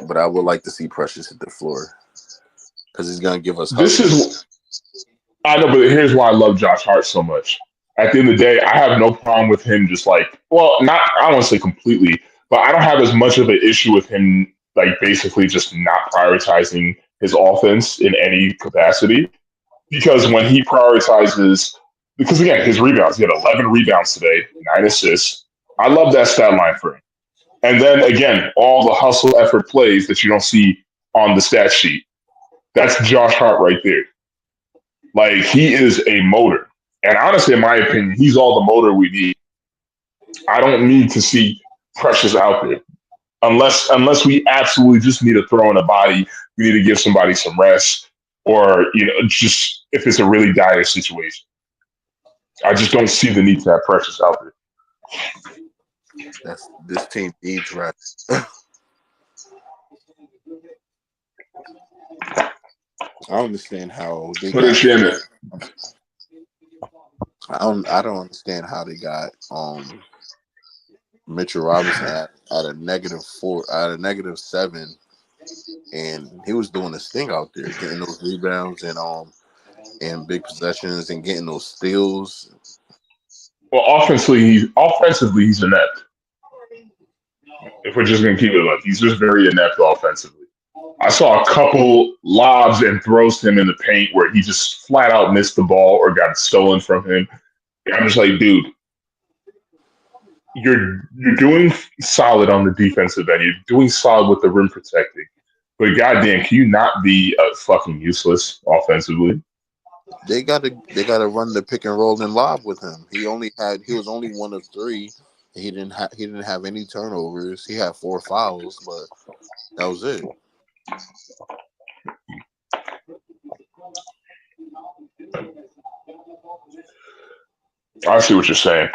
But I would like to see Precious hit the floor because he's gonna give us. I know, but here's why I love Josh Hart so much. At the end of the day, I have no problem with him just like, well, not, I don't want to say completely, but I don't have as much of an issue with him, like basically just not prioritizing his offense in any capacity. Because when he prioritizes, because again, his rebounds, he had 11 rebounds today, 9 assists. I love that stat line for him. And then again, all the hustle effort plays that you don't see on the stat sheet. That's Josh Hart right there. Like, he is a motor. And honestly, in my opinion, he's all the motor we need. I don't need to see Precious out there. Unless we absolutely just need to throw in a body, we need to give somebody some rest, or just if it's a really dire situation. I just don't see the need to have Precious out there. This team needs rest. I understand how they Put in Shaman. I don't understand how they got Mitchell Robinson at a -4, at a -7, and he was doing his thing out there, getting those rebounds and big possessions and getting those steals. Well, offensively, he's inept. If we're just gonna keep it like, he's just very inept offensively. I saw a couple lobs and throws to him in the paint where he just flat out missed the ball or got it stolen from him. And I'm just like, dude, you're doing solid on the defensive end. You're doing solid with the rim protecting. But goddamn, can you not be fucking useless offensively? They gotta run the pick and roll and lob with him. He was only 1 of 3. He didn't have any turnovers. He had 4 fouls, but that was it. I see what you're saying.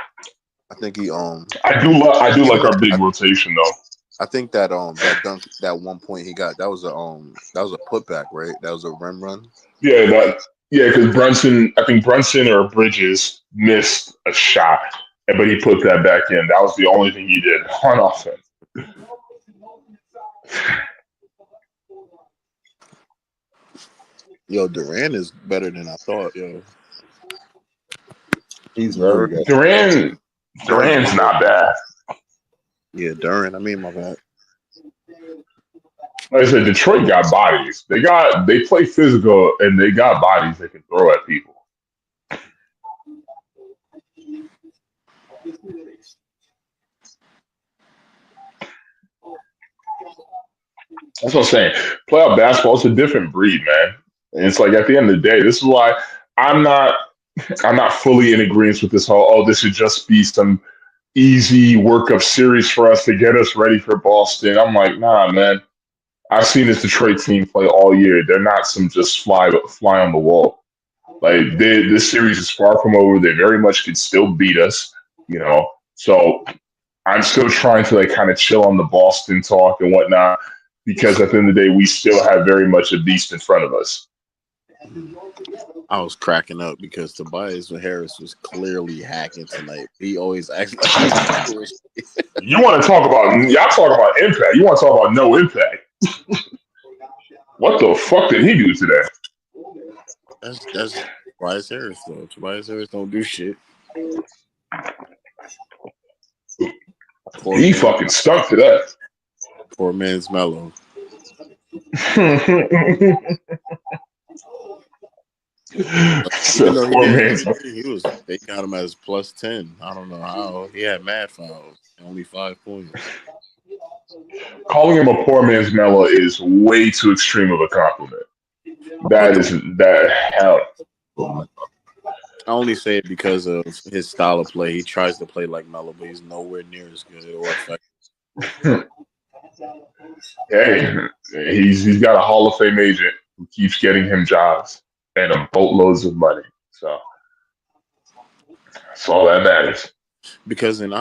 I think he I do like our big rotation though. I think that that dunk, that 1 point he got, that was a putback, right? That was a rim run. Yeah, because I think Brunson or Bridges missed a shot, but he put that back in. That was the only thing he did on offense. Yo, Durant is better than I thought. Yo, He's very good. Durant's not bad. Yeah, Durant. I mean, my bad. Like I said, Detroit got bodies. They play physical and they got bodies they can throw at people. That's what I'm saying. Playoff basketball is a different breed, man. And it's like at the end of the day, this is why I'm not I'm not fully in agreement with this whole, oh, this should just be some easy workup series for us to get us ready for Boston. I'm like, nah, man. I've seen this Detroit team play all year. They're not some just fly on the wall. Like this series is far from over. They very much could still beat us, you know. So I'm still trying to like kind of chill on the Boston talk and whatnot because at the end of the day, we still have very much a beast in front of us. I was cracking up because Tobias Harris was clearly hacking tonight. He always acts like he's doing shit. You want to talk about y'all talk about impact. You want to talk about no impact. What the fuck did he do today? That's Tobias Harris though. Tobias Harris don't do shit. He fucking stunk today. Poor man's Mellow. Even though they got him as plus 10. I don't know how. He had mad fouls. Only 5 points. Calling him a poor man's Melo is way too extreme of a compliment. Hell. I only say it because of his style of play. He tries to play like Melo, but he's nowhere near as good or effective. Hey, he's got a Hall of Fame agent who keeps getting him jobs and a boatloads of money. So that's all that matters. Because in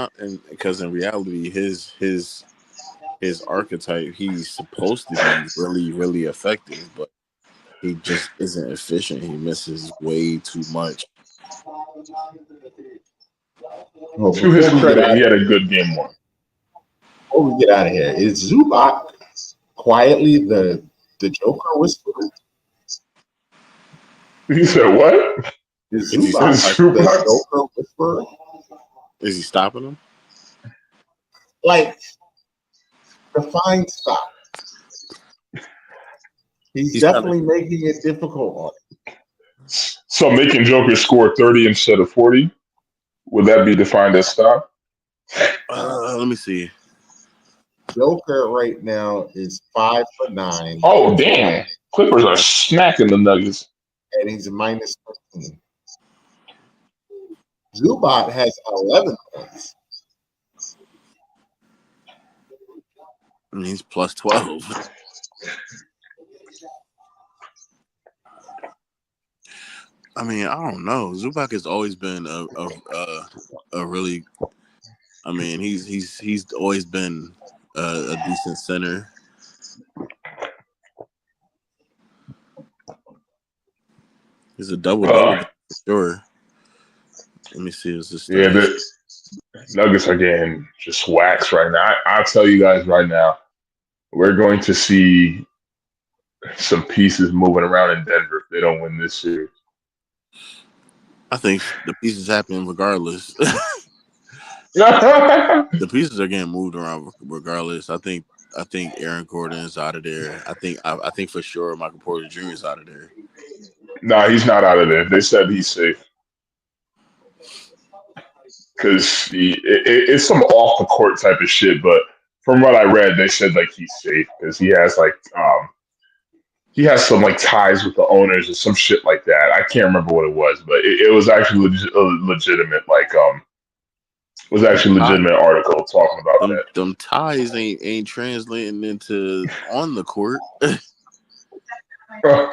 reality, his archetype, he's supposed to be really, really effective, but he just isn't efficient. He misses way too much. Well, to his credit, he had a good game one. Before we get out of here, is Zubac quietly the Joker whisperer? He said what? Is Zubac the Joker whisperer? Is he stopping him? Like, define stop. He's definitely making it difficult on him. So making Joker score 30 instead of 40, would that be defined as stop? Let me see. Joker right now is 5'9". Oh damn! Clippers are smacking the Nuggets, and he's a minus 13. Zubac has 11 points. And he's plus 12. I mean, I don't know. Zubac has always been a really. I mean, he's always been a decent center. He's a double-double for sure. Let me see. Is this? Yeah, the Nuggets are getting just waxed right now. I'll tell you guys right now, we're going to see some pieces moving around in Denver if they don't win this series. I think the pieces happen regardless. The pieces are getting moved around regardless. I think Aaron Gordon is out of there. I think for sure Michael Porter Jr. is out of there. No, he's not out of there. They said he's safe because it's some off the court type of shit. But from what I read, they said like he's safe because he has some like ties with the owners or some shit like that. I can't remember what it was, but it was actually legitimate legitimate article talking about that. Them ties ain't translating into on the court. But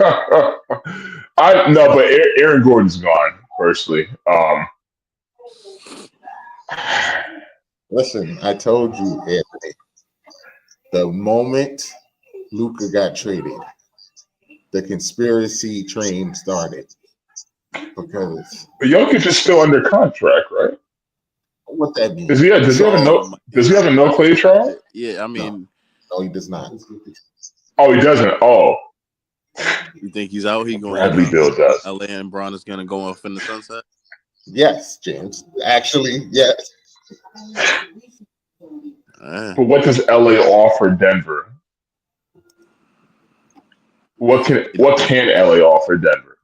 Aaron Gordon's gone. Personally, Listen, I told you, Anthony, the moment Luka got traded, the conspiracy train started. Because Jokic is still under contract, right? What that means? Does he have a no play trial? Yeah, I mean, no, he does not. Oh, he doesn't. Oh, you think he's out? He going? Bradley Beal does. LA and Bron is going to go off in the sunset. Yes, James. Actually, yes. But what does LA offer Denver? What can LA offer Denver?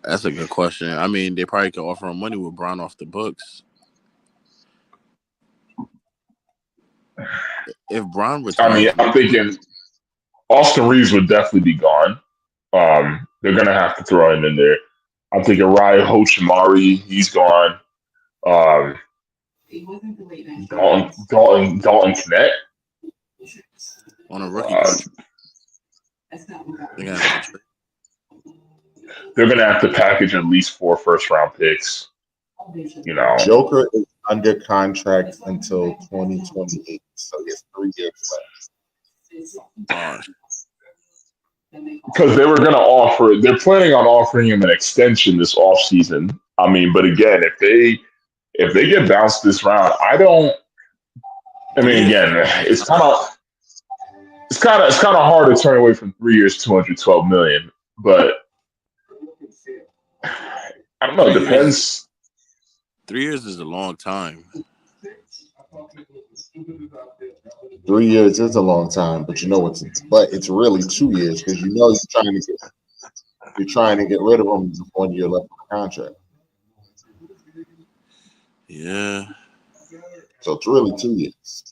That's a good question. I mean, they probably could offer him money with Bron off the books. If Bron I mean, returns, I'm thinking Austin Reeves would definitely be gone. They're gonna have to throw him in there. I'm thinking Ryan Hochimari, he's gone. Um, Dalton Knet. on a rookie Uh, contract, they're gonna have to trade. they're gonna have to package at least 4 first-round picks. You know, Joker is under contract until 2028, so he has 3 years left. because they were gonna offer. They're planning on offering him an extension this offseason. I mean, but again, if they get bounced this round, I don't. I mean, Yeah, again, it's kind of hard to turn away from 3 years, 212 million. But I don't know. It 3 years. depends. 3 years is a long time. 3 years is a long time, but it's really 2 years because you're trying to get rid of him with 1 year left on the contract. Yeah. So it's really 2 years.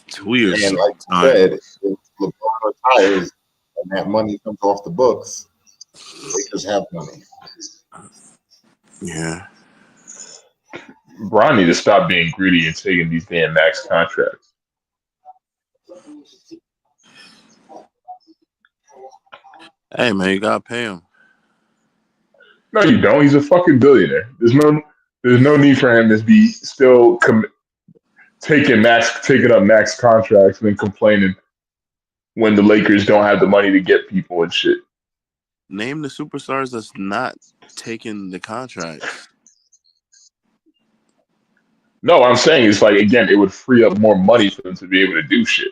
2 years. And like you said, if LeBron retires and that money comes off the books, Lakers have money. Yeah. Bron need to stop being greedy and taking these damn max contracts. Hey man, you gotta pay him. No, you don't. He's a fucking billionaire. There's no need for him to be still taking up max contracts and then complaining when the Lakers don't have the money to get people and shit. Name the superstars that's not taking the contracts. No, what I'm saying is like again, it would free up more money for them to be able to do shit.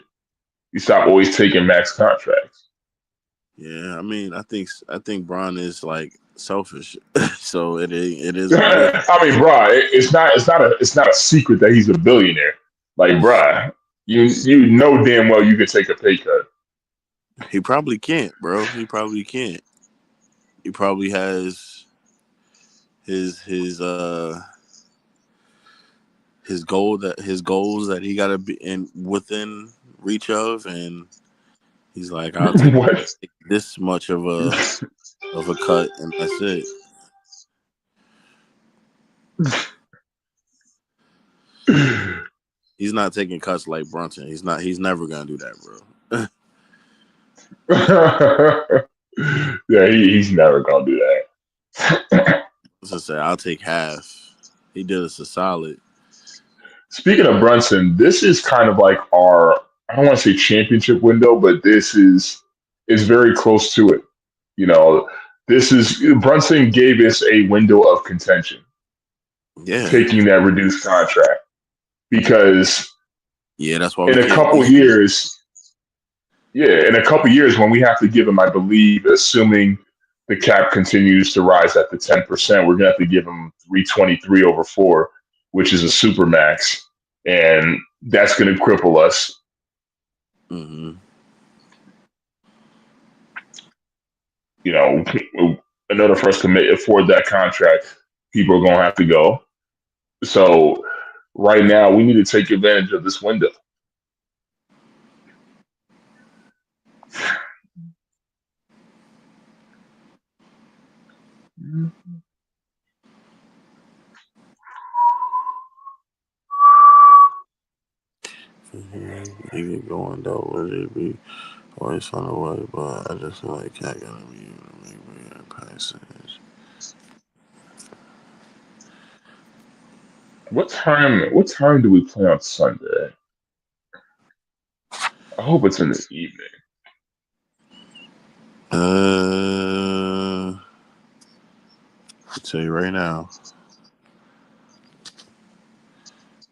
You stop always taking max contracts. Yeah, I mean, I think Bron is like selfish, so it is. I mean, bruh, it's not a secret that he's a billionaire. Like, bruh, you know damn well you could take a pay cut. He probably can't, bro. He probably can't. He probably has his goals that he gotta be in within reach of, and he's like, I'll take What? this much of a cut, and that's it. He's not taking cuts like Brunson. He's not. He's never gonna do that, bro. Yeah, he's never gonna do that. As I say, I'll take half. He did us a solid. Speaking of Brunson, this is kind of like our I don't want to say championship window, but this is very close to it. You know, this is Brunson gave us a window of contention, Yeah, taking that reduced contract because yeah. That's why we in a can't couple beat him. years, yeah, in a couple years when we have to give him, I believe, assuming the cap continues to rise at the 10%, we're gonna have to give him 323 over 4, which is a super max, and that's gonna cripple us. Mm-hmm. You know, in order for us to afford that contract, people are gonna have to go. So right now, we need to take advantage of this window. Even going though, would it be always fun away? But I just feel like Cat gotta be able to make bigger passes. What time do we play on Sunday? I hope it's in the evening. I'll tell you right now.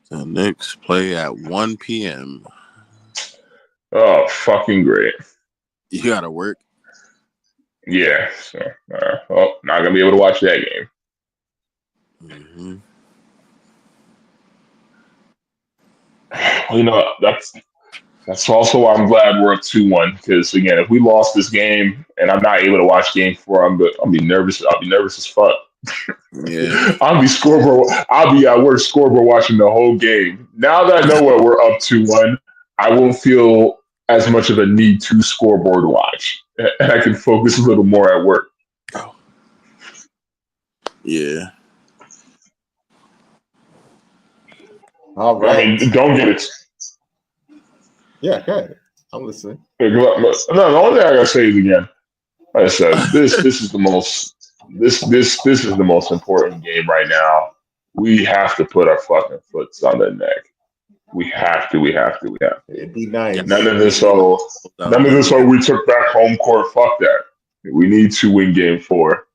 The Knicks play at 1 p.m. Oh, fucking great. You gotta work. Yeah. So, not gonna be able to watch that game. Mm-hmm. You know, that's That's also why I'm glad we're up 2-1. Because again, if we lost this game and I'm not able to watch game 4, I'll be nervous. I'll be nervous as fuck. Yeah. I'll be scoreboard. I'll be at work scoreboard watching the whole game. Now that I know what we're up 2-1, I won't feel as much of a need to scoreboard watch, and I can focus a little more at work. Yeah. All right. I mean, don't get it. Yeah, go ahead. I'm listening. No, the only thing I gotta say is again, like I said, this is the most this is the most important game right now. We have to put our fucking foots on the neck. We have to. It'd be nice. None of this. We took back home court. Fuck that. We need to win game 4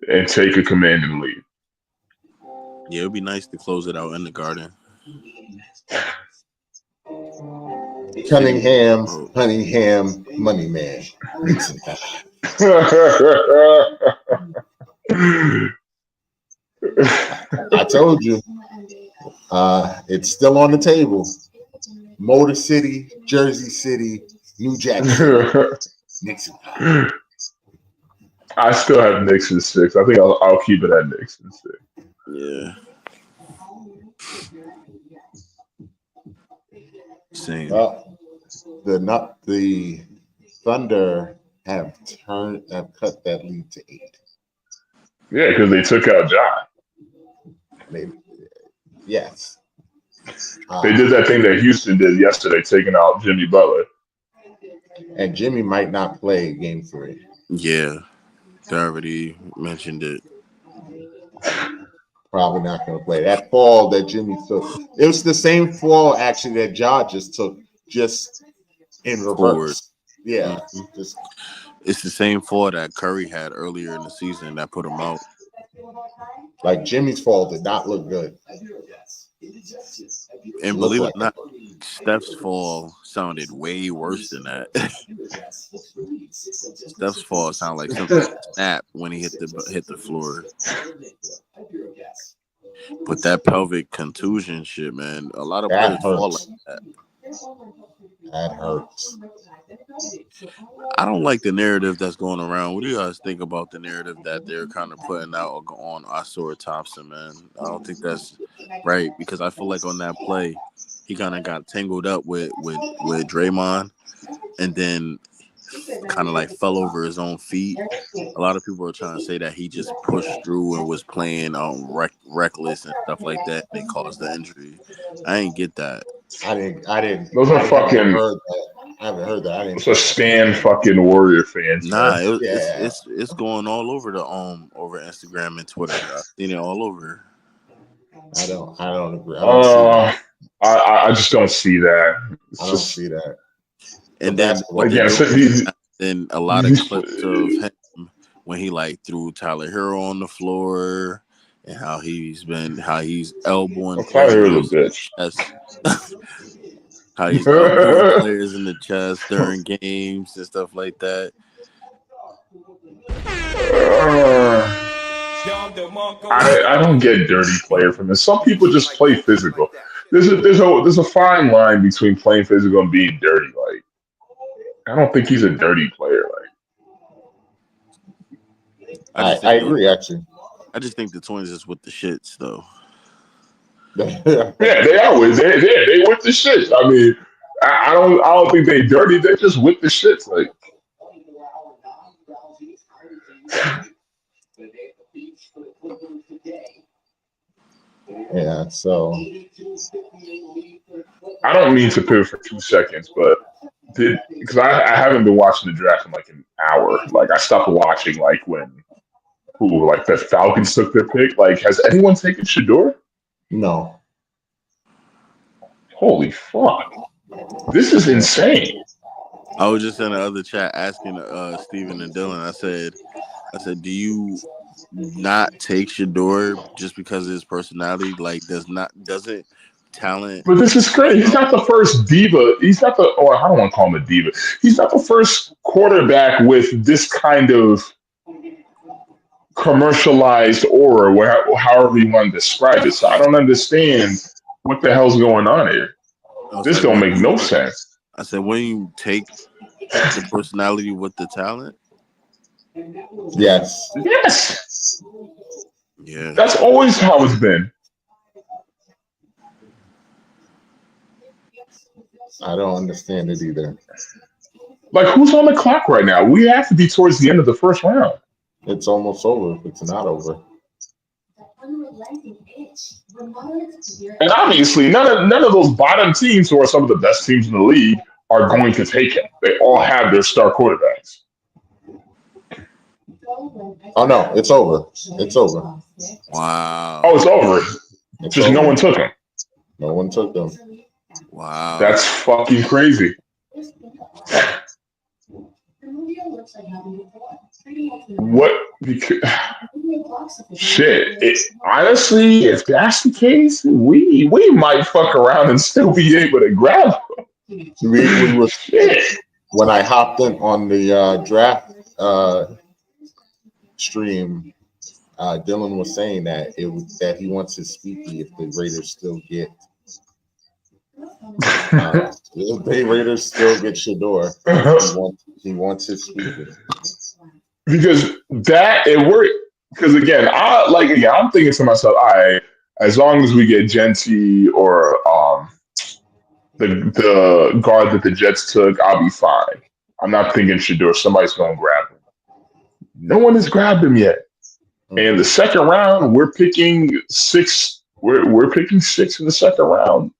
and take a commanding lead. Yeah, it'd be nice to close it out in the Garden. Cunningham, money man. I told you. It's still on the table. Motor City, Jersey City, New Jack City, Knicks. I still have Knicks in 6. I think I'll keep it at Knicks in 6. Yeah. Same. The Thunder have cut that lead to 8. Yeah, because they took out Ja. Yes. They did that thing that Houston did yesterday, taking out Jimmy Butler. And Jimmy might not play game 3. Yeah. They already mentioned it. Probably not going to play. That fall that Jimmy took, it was the same fall actually that Ja just took, just in reverse. Forward. Yeah. Mm-hmm. It's the same fall that Curry had earlier in the season that put him out. Like Jimmy's fall did not look good. And believe it or not, Steph's fall sounded way worse than that. Steph's fall sounded like something snapped when he hit the floor. But that pelvic contusion shit, man, a lot of players fall like that. That hurts. I don't like the narrative that's going around. What do you guys think about the narrative that they're kind of putting out on Isaiah Thompson, man? I don't think that's right because I feel like on that play, he kind of got tangled up with Draymond and then kind of like fell over his own feet. A lot of people are trying to say that he just pushed through and was playing reckless and stuff like that. They caused the injury. I ain't get that. I didn't. Those are fucking. I haven't heard that. Those are Stan fucking Warrior fans. Nah, it's going all over the over Instagram and Twitter. I've seen it all over. I don't agree. I just don't see that. I don't see that. And then then a lot of clips of him when he like threw Tyler Hero on the floor and how he's elbowing players in the chest. How he's elbowing players in the chest during games and stuff like that. I don't get dirty player from this. Some people just play physical. There's a fine line between playing physical and being dirty. Like I don't think he's a dirty player. Like I agree. Actually, I just think the Twins is with the shits though. Yeah, they are with they with the shits. I mean, I don't think they dirty. They're just with the shits. Like. Yeah, so I don't mean to pivot for 2 seconds, but because I haven't been watching the draft in like an hour. Like I stopped watching like when the Falcons took their pick. Like, has anyone taken Shador? No. Holy fuck! This is insane. I was just in the other chat asking Steven and Dylan. I said, do you not take Shador just because of his personality? Like, doesn't talent? But this is crazy. He's not the first diva. He's not I don't want to call him a diva. He's not the first quarterback with this kind of commercialized aura, however you want to describe it. So I don't understand what the hell's going on here. This don't make no sense. I said, when you take the personality with the talent, Yes. Yes. yeah. That's always how it's been. I don't understand it either. Like, who's on the clock right now? We have to be towards the end of the first round. It's almost over. It's not over. And obviously, none of those bottom teams, who are some of the best teams in the league, are going to take him. They all have their star quarterbacks. Oh no, it's over. It's over. Wow. Oh, it's over. It's Just over. no one took him. No one took them. Wow. That's fucking crazy. What? Shit. Honestly, if that's the case, we might fuck around and still be able to grab him. We were Shit. when I hopped in on the draft stream. Dylan was saying that that he wants his speaky if the Raiders still get if the Raiders still get Shador. He wants his speaky. Because that it worked. Because again, I'm thinking to myself, as long as we get Genti or the guard that the Jets took, I'll be fine. I'm not thinking Shador. Somebody's going to grab him. No one has grabbed him yet. And the second round, we're picking six. We're picking six in the second round,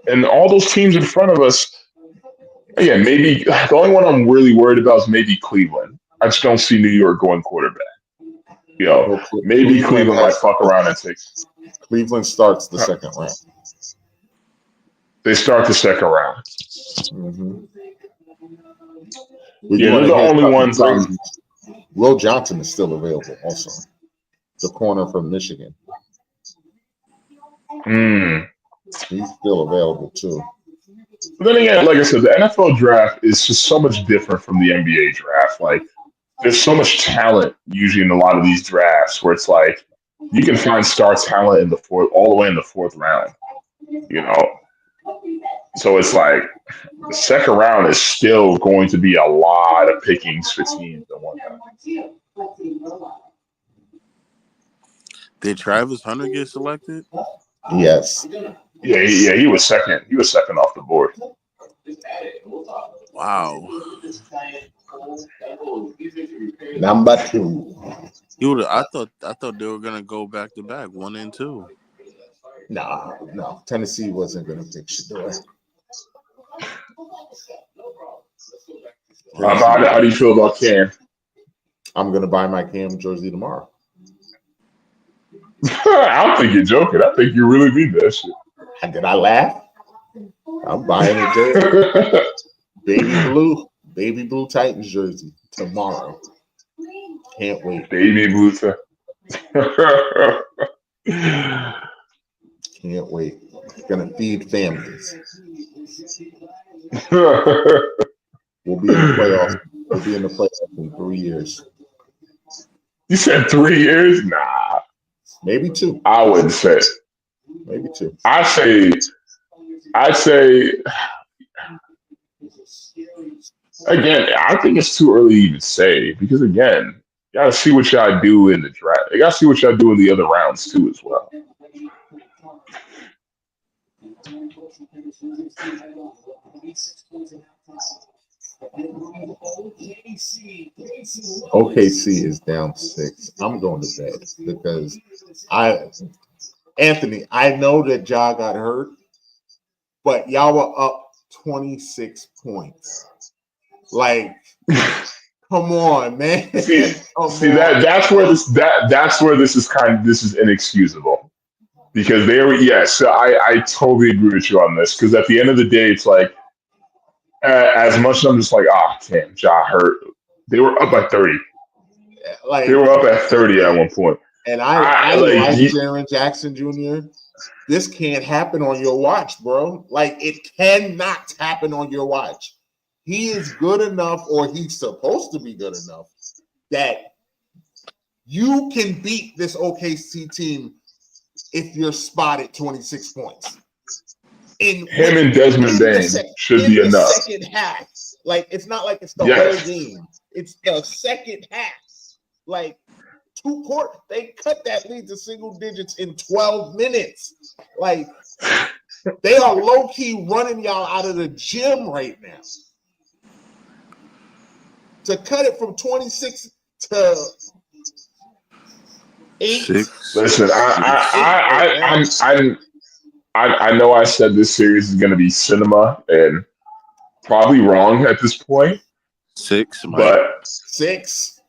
and all those teams in front of us. Again, maybe the only one I'm really worried about is maybe Cleveland. I just don't see New York going quarterback. Maybe Cleveland might fuck around and take. Cleveland starts the second round. They start the second round. Mm-hmm. They're the only ones. Will Johnson is still available, also the corner from Michigan. He's still available too. But then again, like I said, the NFL draft is just so much different from the NBA draft. Like, there's so much talent usually in a lot of these drafts where it's like you can find star talent in the all the way in the fourth round. So it's like the second round is still going to be a lot of pickings for teams and whatnot. Did Travis Hunter get selected? Yes. Yeah, he was second. He was second off the board. Wow. Number 2. I thought they were gonna go back to back 1 and 2. No. Tennessee wasn't gonna pick Shador. How do you feel about Cam? I'm gonna buy my Cam jersey tomorrow. I don't think you're joking. I think you really mean that shit. Did I laugh? I'm buying a jersey. Baby blue Titans jersey tomorrow. Can't wait. Baby blue. Can't wait. Gonna feed families. We'll be in the playoffs. We'll be in the playoffs in 3 years. You said 3 years? Nah. Maybe 2. I wouldn't say. Maybe 2. I'd say again, I think it's too early to even say because again, you gotta see what y'all do in the draft. You gotta see what y'all do in the other rounds too as well. OKC is down 6. I'm going to bed because Anthony, I know that Ja got hurt, but y'all were up 26 points. Like, come on, man. That's where this is inexcusable. Because I totally agree with you on this. Because at the end of the day, it's like as much as I'm just like, damn, Ja hurt. They were up by 30. They were up at 30 at one point. And I like Jaren Jackson Jr. This can't happen on your watch, bro. Like, it cannot happen on your watch. He is good enough, or he's supposed to be good enough, that you can beat this OKC team if you're spotted 26 points. Him and Desmond Bain should be enough. Second half. Like, it's not like it's the Yes. whole game. It's the second half. Like, they cut that lead to single digits in 12 minutes. Like, they are low-key running y'all out of the gym right now. To cut it from 26 to 8. 6. Listen, I know I said this series is going to be cinema and probably wrong at this point. 6, Mike. But 6.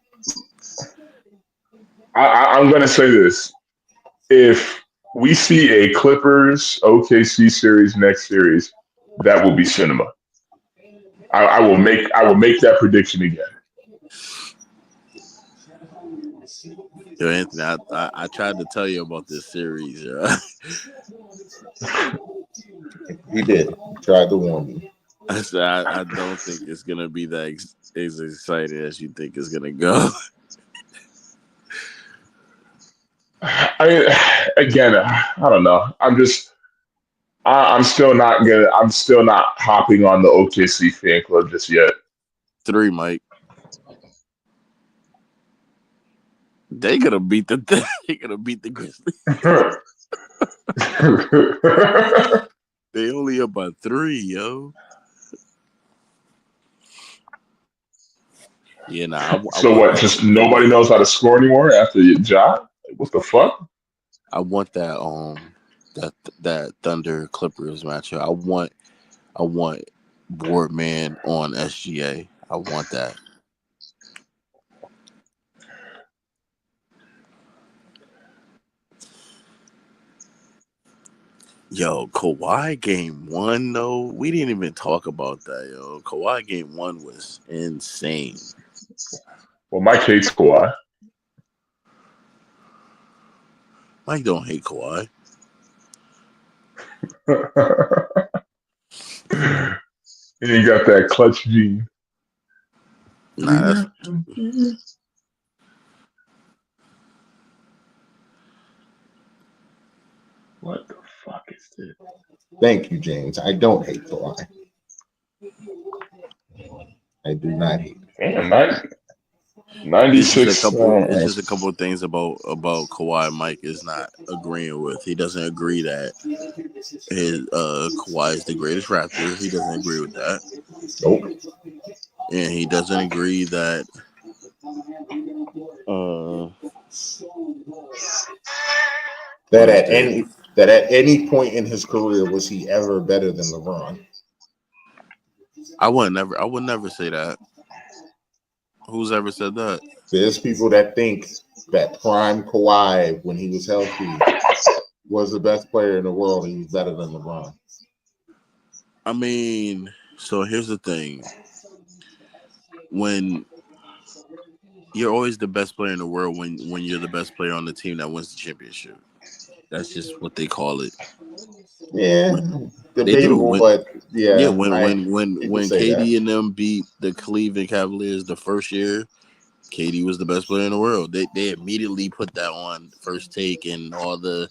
I'm going to say this. If we see a Clippers OKC series next series, that will be cinema. I will make that prediction again. Yo, Anthony, I tried to tell you about this series. He did. He tried to warn me. I said I don't think it's gonna be that as exciting as you think it's gonna go. I mean, again, I don't know. I'm still not hopping on the OKC fan club just yet. 3, Mike. They gonna beat the Grizzlies. They only up by 3, yo. Yeah, nah. So what? Just nobody knows how to score anymore after your job? Like, what the fuck? I want that Thunder Clippers matchup. I want Boardman on SGA. I want that. Yo, Kawhi game 1 though. We didn't even talk about that, yo. Kawhi game 1 was insane. Well, Mike hates Kawhi. Mike don't hate Kawhi. He ain't got that clutch gene. Nah, that's what the fuck is this? Thank you, James. I don't hate Kawhi. I do not hate him. Damn, 96. It's just a couple of things about Kawhi Mike is not agreeing with. He doesn't agree that Kawhi is the greatest Raptor. He doesn't agree with that. Nope. And he doesn't agree that that at any point in his career was he ever better than LeBron. I would never say that. Who's ever said that? There's people that think that prime Kawhi, when he was healthy, was the best player in the world and he was better than LeBron. I mean, so here's the thing. When you're always the best player in the world when you're the best player on the team that wins the championship. That's just what they call it. Yeah, debatable, but yeah. Yeah, when KD that. and them beat the Cleveland Cavaliers the first year, KD was the best player in the world. They immediately put that on First Take and all the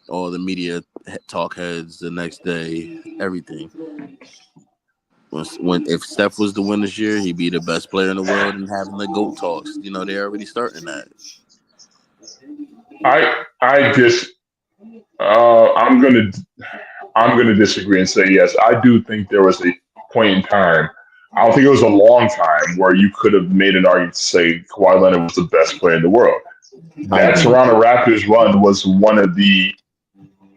media talk heads the next day, everything. When if Steph was to win this year, he'd be the best player in the world and having the GOAT talks. You know, they're already starting that. I'm gonna disagree and say yes. I do think there was a point in time. I don't think it was a long time where you could have made an argument to say Kawhi Leonard was the best player in the world. That Toronto Raptors run was one of the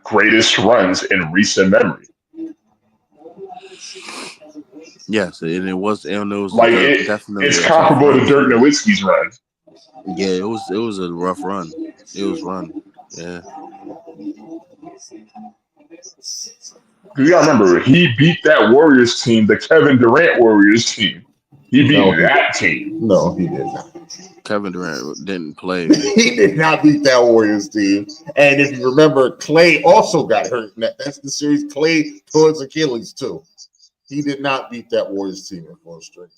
greatest runs in recent memory. Yes, and it was like definitely it's comparable to Dirk Nowitzki's run. Yeah, it was a rough run. It was run. Yeah. You gotta remember, he beat that Warriors team, the Kevin Durant Warriors team. He beat that team. No, he did not. Kevin Durant didn't play. He did not beat that Warriors team. And if you remember, Clay also got hurt. That's the series. Clay tore his Achilles too. He did not beat that Warriors team in 4 straight.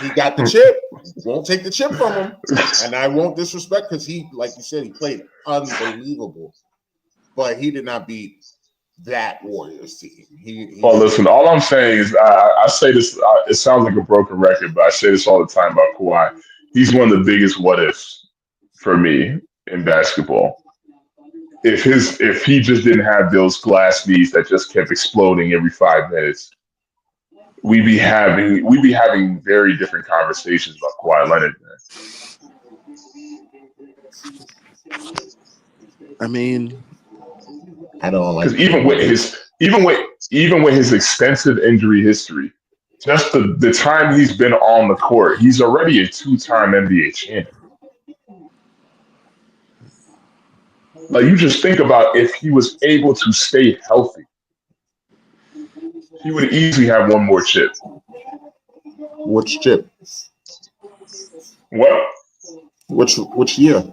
He got the chip. Won't take the chip from him. And I won't disrespect because he, like you said, he played unbelievable. But he did not beat that Warriors team. Well, listen, all I'm saying is I say this, it sounds like a broken record, but I say this all the time about Kawhi. He's one of the biggest what ifs for me in basketball. If he just didn't have those glass knees that just kept exploding every 5 minutes, we'd be having very different conversations about Kawhi Leonard. I mean, I don't like Because even with his extensive injury history, just the time he's been on the court, he's already a 2-time NBA champion. Like, you just think about if he was able to stay healthy, he would easily have one more chip. which chip, What? which year.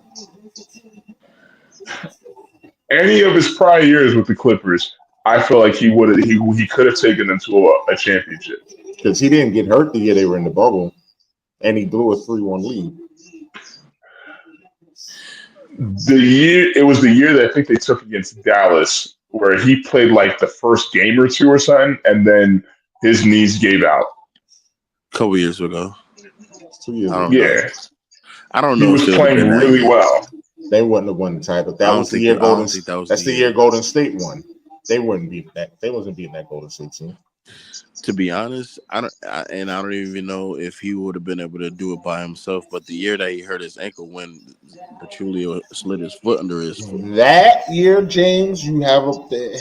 Any of his prior years with the Clippers, I feel like he could have taken them to a championship. Because he didn't get hurt the year they were in the bubble, and he blew a 3-1 lead. It was the year that I think they took against Dallas, where he played like the first game or two or something, and then his knees gave out. a couple years ago. 2 years I ago. don't know. Yeah, I don't he know. was if it would've playing been that really year. well. They wouldn't have won the title. I That don't was the think year that- I don't Golden. think that was That's the the year. year Golden State won. They wouldn't beat that. They wasn't beating that Golden State team. To be honest, I don't even know if he would have been able to do it by himself. But the year that he hurt his ankle, when Petulio slid his foot under his foot, That year, James, you have up there.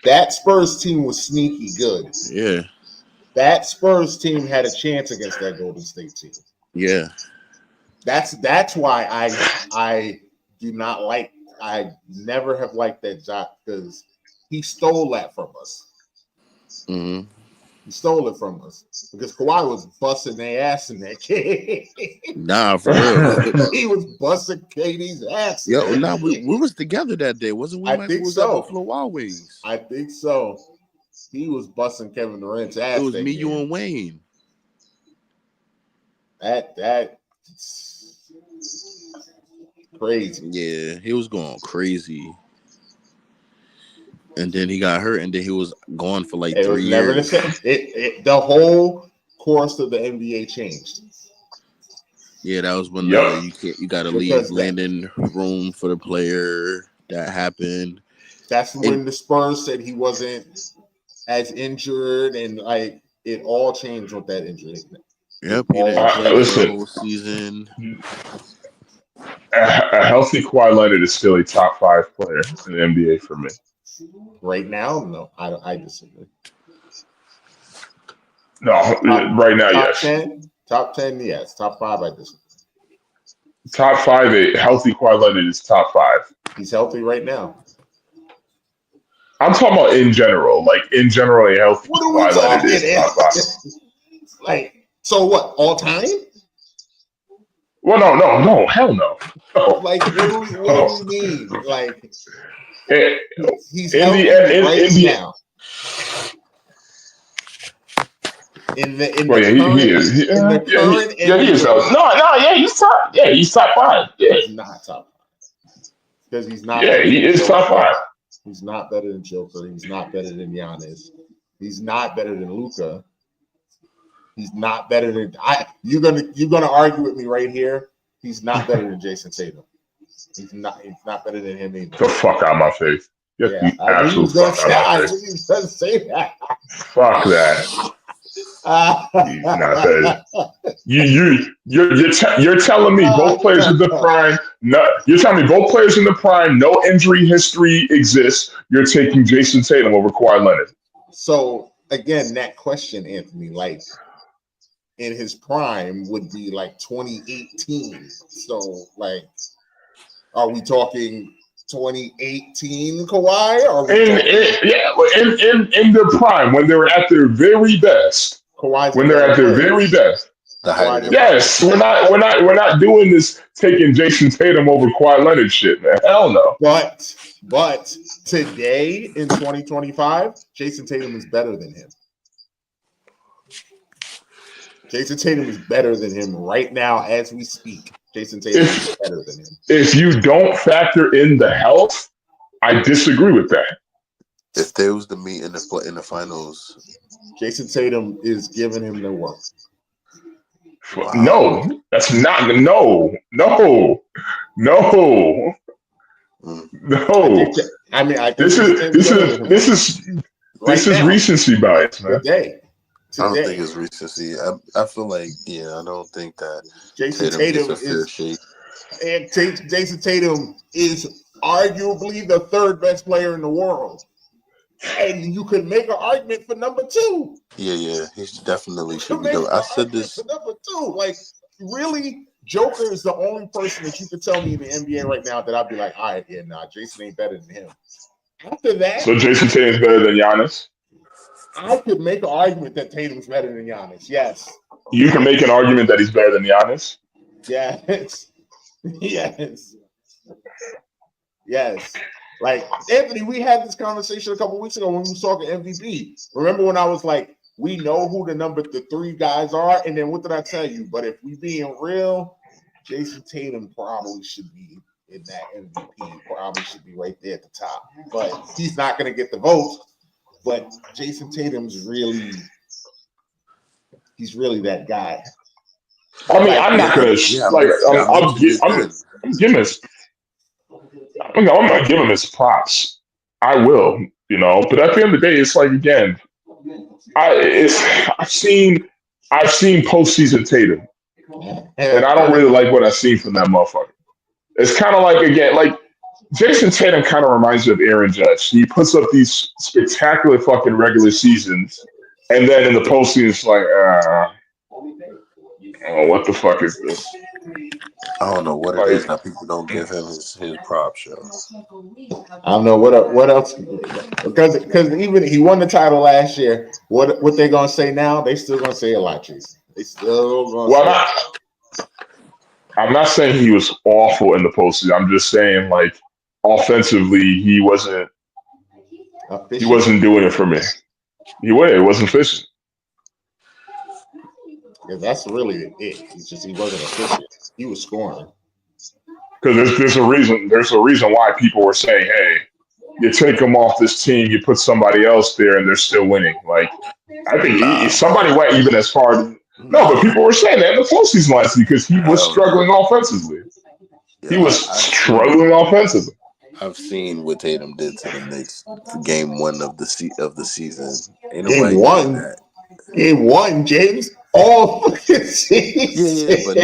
That Spurs team was sneaky good. yeah, That Spurs team had a chance against that Golden State team. yeah. That's why I do not like. I never have liked that Jock because he stole that from us. hmm He stole it from us because Kawhi was busting their ass in that game. Nah, for real. He was busting KD's ass. Yo, nah, we was together that day, wasn't we? I Mike? think We was so. at Buffalo Wild Wings. I think so. He was busting Kevin Durant's ass. It was that me, game. you, and Wayne. That crazy. Yeah, he was going crazy. And then he got hurt, and then he was gone for like It 3 was never the years. same. The whole course of the NBA changed. Yeah, that was when Yep. you got to Because leave landing room for the player. That happened. That's when the Spurs said he wasn't as injured, and like it all changed with that injury. Yep, he didn't play the whole season. A healthy Kawhi Leonard is still a top 5 player in the NBA for me. Right now, no, I disagree. No, right now, Top yes. 10, top 10, yes. Top 5, I disagree. Top 5, a healthy Kawhi Leonard is top 5. He's healthy right now. I'm talking about in general. Like, in general, a healthy What are we Kawhi Leonard talking? is top 5. Like, so what? All time? Well, no, hell no. Like, what do you mean? Like, he's in healthy the right NBA. now. In the Well, yeah, current, he is. in the current He is. NBA. No, he's top. Yeah, he's top 5. Yeah, He's not top 5 because he's not. yeah, he is top 5. He's not better than Joker. He's not better than Giannis. He's not better than Luka. He's not better than You're gonna argue with me right here. He's not better than Jason Tatum. He's not better than him either. The fuck out of my face. Yeah, I knew he was gonna say that. Fuck that. He's not better. You're telling me both players in the prime. No, you're telling me both players in the prime. No injury history exists. You're taking Jason Tatum over Kawhi Leonard. So again, that question, Anthony, like in his prime would be like 2018. So like, are we talking 2018 Kawhi? Or in their prime when they were at their very best. Kawhi's when they're at their very best. Yes, we're not doing this taking Jason Tatum over Kawhi Leonard shit, man. Hell no. But today in 2025, Jason Tatum is better than him. Jason Tatum is better than him right now as we speak. Jason Tatum is better than him. If you don't factor in the health, I disagree with that. If they was to meet in the finals, Jason Tatum is giving him the work. wow. No, that's not. No. I think This Jason is Tatum's better than him right this is now, recency bias, man. today. I don't think it's recency. I feel like I don't think that Jason Tatum gets Tatum a fair is, shake. and Jason Tatum is arguably the third best player in the world. And you could make an argument for number 2. Yeah, he definitely should be. I said this for number 2. Like, really, Joker is the only person that you could tell me in the NBA right now that I'd be like, all right, yeah, nah, Jason ain't better than him. After that, So Jason Tatum's better than Giannis. I could make an argument that Tatum's better than Giannis. Yes. You can make an argument that he's better than Giannis. Yes. Yes. Like, Anthony, we had this conversation a couple weeks ago when we was talking MVP. Remember when I was like, we know who the 3 guys are, and then what did I tell you? But if we being real, Jason Tatum probably should be in that MVP. Probably should be right there at the top. But he's not going to get the vote. But Jason Tatum's really that guy. I mean, I'm not gonna like. I'm giving this. I'm gonna give him his props. I will, But at the end of the day, it's like again, I've seen postseason Tatum, and I don't really like what I've seen from that motherfucker. It's kind of like again, like Jason Tatum kind of reminds me of Aaron Judge. He puts up these spectacular fucking regular seasons, and then in the postseason, it's like, oh, what the fuck is this? I don't know what it is that people don't give him his props, yo. I don't know what else, because even he won the title last year. What they gonna say now? They still gonna say a lot, Jason. They still gonna say. I'm not saying he was awful in the postseason. I'm just saying, like, offensively, he wasn't doing it for me. It wasn't efficient. Yeah, that's really it. It's just he wasn't efficient. He was scoring. Because there's a reason. There's a reason why people were saying, "Hey, you take him off this team, you put somebody else there, and they're still winning." Like, I think somebody went even as far. No, but people were saying that in the postseason last year because he was struggling offensively. He was struggling offensively. I've seen what Tatum did to the Knicks for Game 1 of the season. Game 1, James. All fucking season. But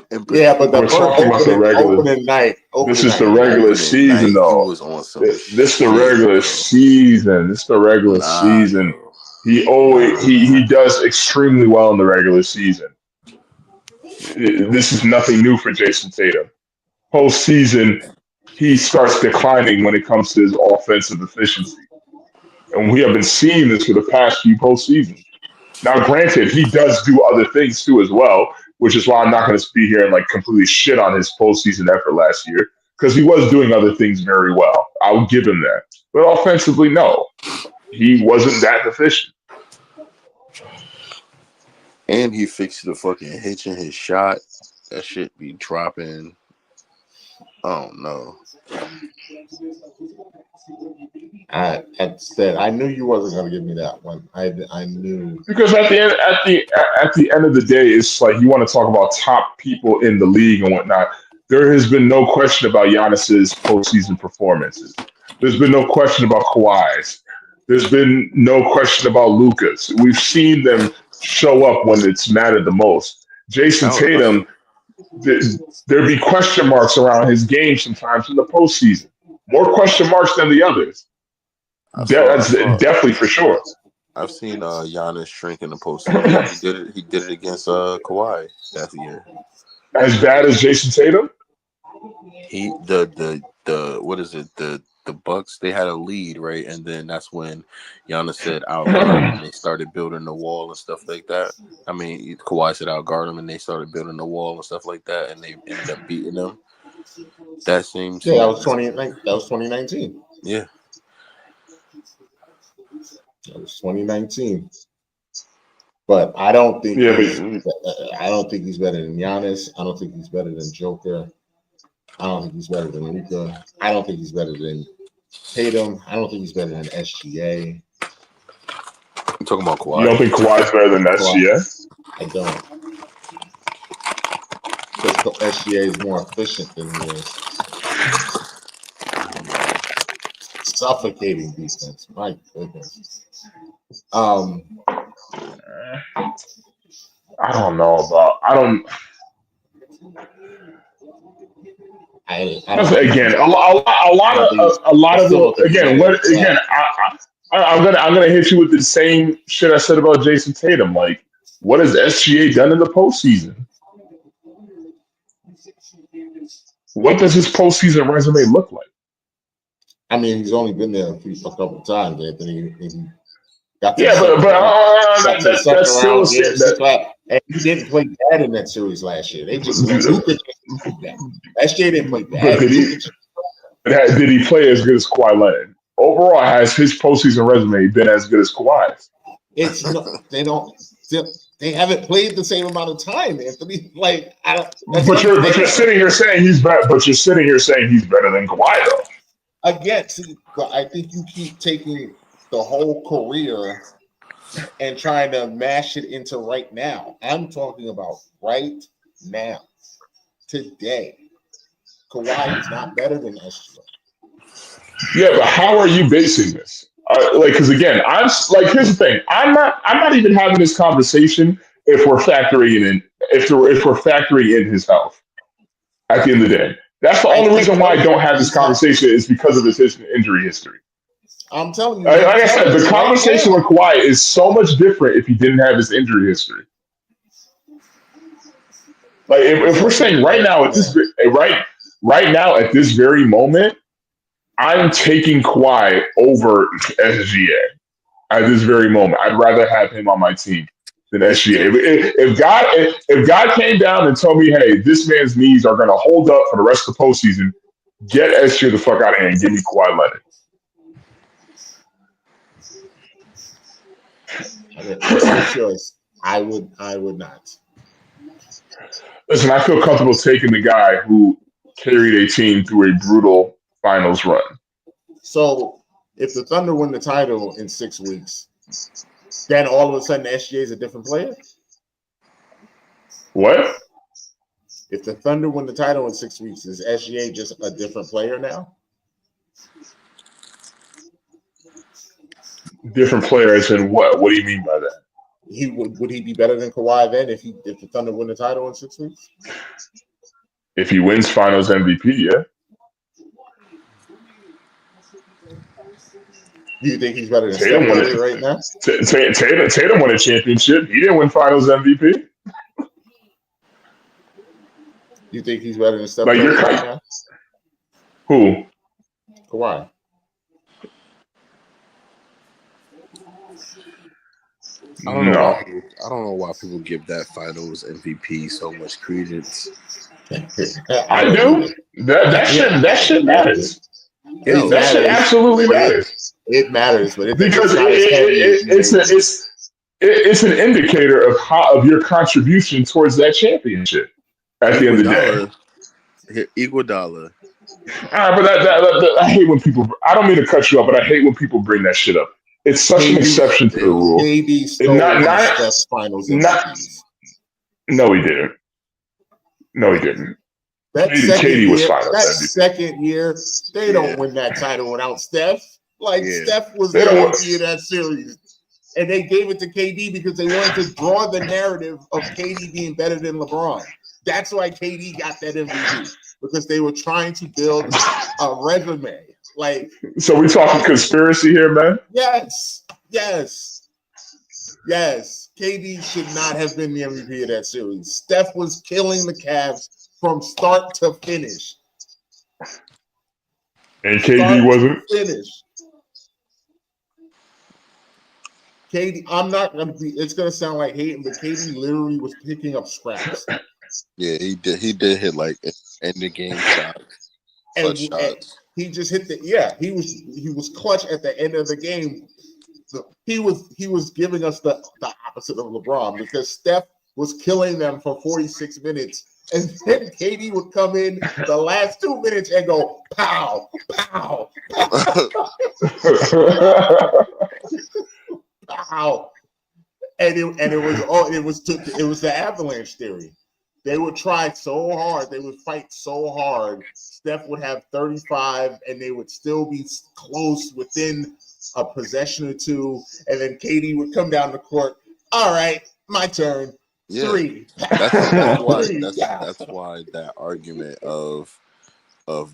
the first opening night. This is the regular season, though. This is the regular season. This is the regular season. He does extremely well in the regular season. This is nothing new for Jason Tatum. Postseason, he starts declining when it comes to his offensive efficiency. And we have been seeing this for the past few postseasons. Now, granted, he does do other things too as well, which is why I'm not going to be here and like completely shit on his postseason effort last year, because he was doing other things very well. I will give him that. But offensively, no. He wasn't that efficient. And he fixed the fucking hitch in his shot. That shit be dropping. Oh no. I knew you wasn't gonna give me that one. I knew, because at the end of the day, it's like you want to talk about top people in the league and whatnot. There has been no question about Giannis's postseason performances. There's been no question about Kawhi's. There's been no question about Luka's. We've seen them show up when it's mattered the most. Jason Tatum, there'd be question marks around his game sometimes in the postseason. More question marks than the others. That's definitely for sure. I've seen Giannis shrink in the postseason. He did it against Kawhi that year. As bad as Jason Tatum? What is it? The Bucks, they had a lead, right? And then that's when Giannis said outguard and they started building the wall and stuff like that. I mean, Kawhi said outguard them and they started building the wall and stuff like that, and they ended up beating them. That seems that was 2019. Yeah. That was 2019. But I don't think I don't think he's better than Giannis. I don't think he's better than Joker. I don't think he's better than Luka. I don't think he's better than Tatum, I don't think he's better than SGA. I'm talking about Kawhi. You don't think Kawhi's better than SGA? I don't. Because SGA is more efficient than he is. Suffocating defense. My goodness. I don't know about. I don't. Again, a lot of the again. What again? I'm gonna hit you with the same shit I said about Jason Tatum. Like, what has SGA done in the postseason? What does his postseason resume look like? I mean, he's only been there a couple of times, Anthony. That's still a shit. And he didn't play bad in that series last year. They just SJ didn't play bad. Did he play as good as Kawhi Leonard? Overall, has his postseason resume been as good as Kawhi's? It's not. They haven't played the same amount of time, Anthony. Like I don't. But you're sitting here saying he's better. But you're sitting here saying he's better than Kawhi, though. Again, I think you keep taking the whole career and trying to mash it into right now. I'm talking about right now, today. Kawhi is not better than SGA. Yeah, but how are you basing this? Because again, I'm like, here's the thing. I'm not even having this conversation if we're factoring in his health. At the end of the day, that's the only reason why I don't have this conversation is because of his injury history. I'm telling you. Like I said, the conversation with Kawhi is so much different if he didn't have his injury history. Like if we're saying right now at this very moment, I'm taking Kawhi over SGA at this very moment. I'd rather have him on my team than SGA. If God came down and told me, hey, this man's knees are going to hold up for the rest of the postseason, get SGA the fuck out of here and give me Kawhi Leonard. It's your choice. I would not. Listen, I feel comfortable taking the guy who carried a team through a brutal finals run. So if the Thunder win the title in 6 weeks, then all of a sudden SGA is a different player? What? If the Thunder win the title in 6 weeks, is SGA just a different player now? Different player as in what? What do you mean by that? Would he be better than Kawhi then if the Thunder win the title in 6 weeks? If he wins Finals MVP, yeah. Do you think he's better than Tatum right now? Tatum won a championship. He didn't win Finals MVP. You think he's better than Steph Curry right now? Who? Kawhi. I don't know why people give that Finals MVP so much credence. I do. That shit matters. That shit absolutely matters. It matters, but because it's an indicator of your contribution towards that championship at the end of the day. Iguodala. But I hate when people. I don't mean to cut you off, but I hate when people bring that shit up. It's such an exception to the rule. KD stole Steph's Finals MVPs. No, he didn't. KD was Finals MVP. Second year, they don't win that title without Steph. Steph was the MVP of that series. And they gave it to KD because they wanted to draw the narrative of KD being better than LeBron. That's why KD got that MVP, because they were trying to build a resume. So we talking conspiracy here, man? Yes. KD should not have been the MVP of that series. Steph was killing the Cavs from start to finish. And KD wasn't? Finish. KD, I'm not going to be, it's going to sound like hating, but KD literally was picking up scraps. Yeah, he did hit end the game shots. And he just hit he was clutch at the end of the game. He was giving us the opposite of LeBron, because Steph was killing them for 46 minutes And then KD would come in the last 2 minutes and go pow, pow, pow. And it was the avalanche theory. They would try so hard, they would fight so hard. Steph would have 35 and they would still be close within a possession or two, and then KD would come down the court. All right, my turn. Yeah. Three. That's why that argument of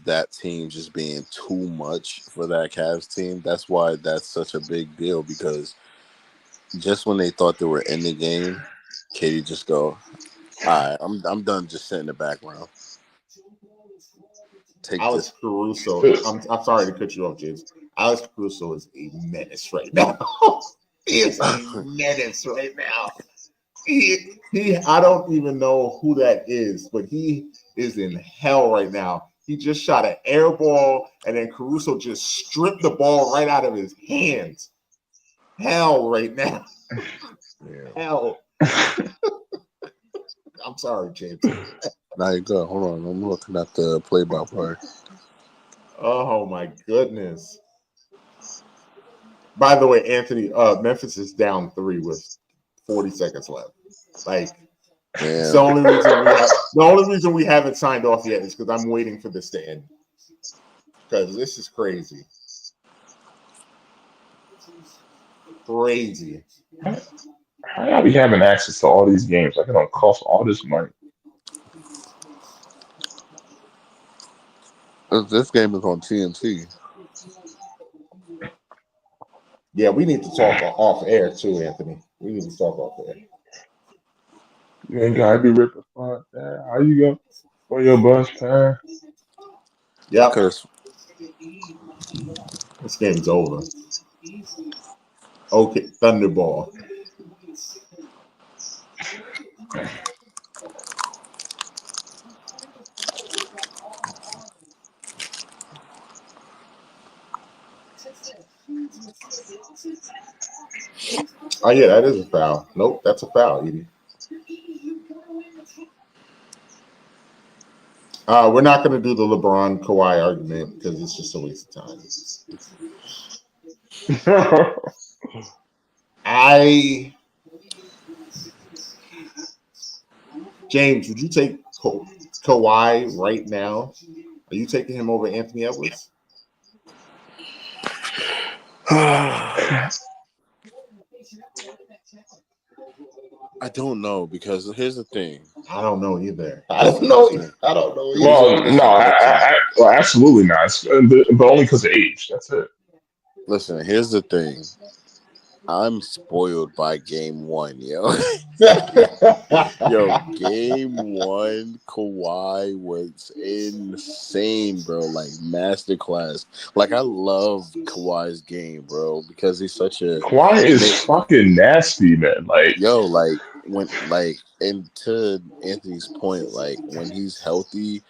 that team just being too much for that Cavs team. That's why that's such a big deal, because just when they thought they were in the game, Katie just go, all right, I'm done just sitting in the background. Take Alex this. Caruso. I'm sorry to cut you off, James. Alex Caruso is a menace right now. He is a menace right now. He I don't even know who that is, but he is in hell right now. He just shot an air ball, and then Caruso just stripped the ball right out of his hands. Hell right now. Yeah. Hell. I'm sorry, James. Now you go. Hold on. I'm looking at the play-by-play. Oh my goodness. By the way, Anthony, Memphis is down 3 with 40 seconds left. Like, it's the only reason we haven't signed off yet is because I'm waiting for this to end. Because this is crazy. Crazy. How y'all be having access to all these games? Like, it don't cost all this money. This game is on TNT. Yeah, we need to talk off air too, Anthony. We need to talk off air. You ain't gotta be ripping fun. How you go for your bus, man? Yep. This game's over. Okay, Thunderball. Oh yeah, that is a foul. Nope, that's a foul, Edie. We're not going to do the LeBron Kawhi argument because it's just a waste of time. James, would you take Kawhi right now? Are you taking him over Anthony Edwards? I don't know, because here's the thing. I don't know either. I don't know either. Well, well, absolutely not. But only because of age. That's it. Listen, here's the thing. I'm spoiled by game 1, yo. Yo, game 1, Kawhi was insane, bro. Like, masterclass. Like, I love Kawhi's game, bro, because he's such a... Kawhi is fucking nasty, man. Like, yo, like, and to Anthony's point, like, when he's healthy,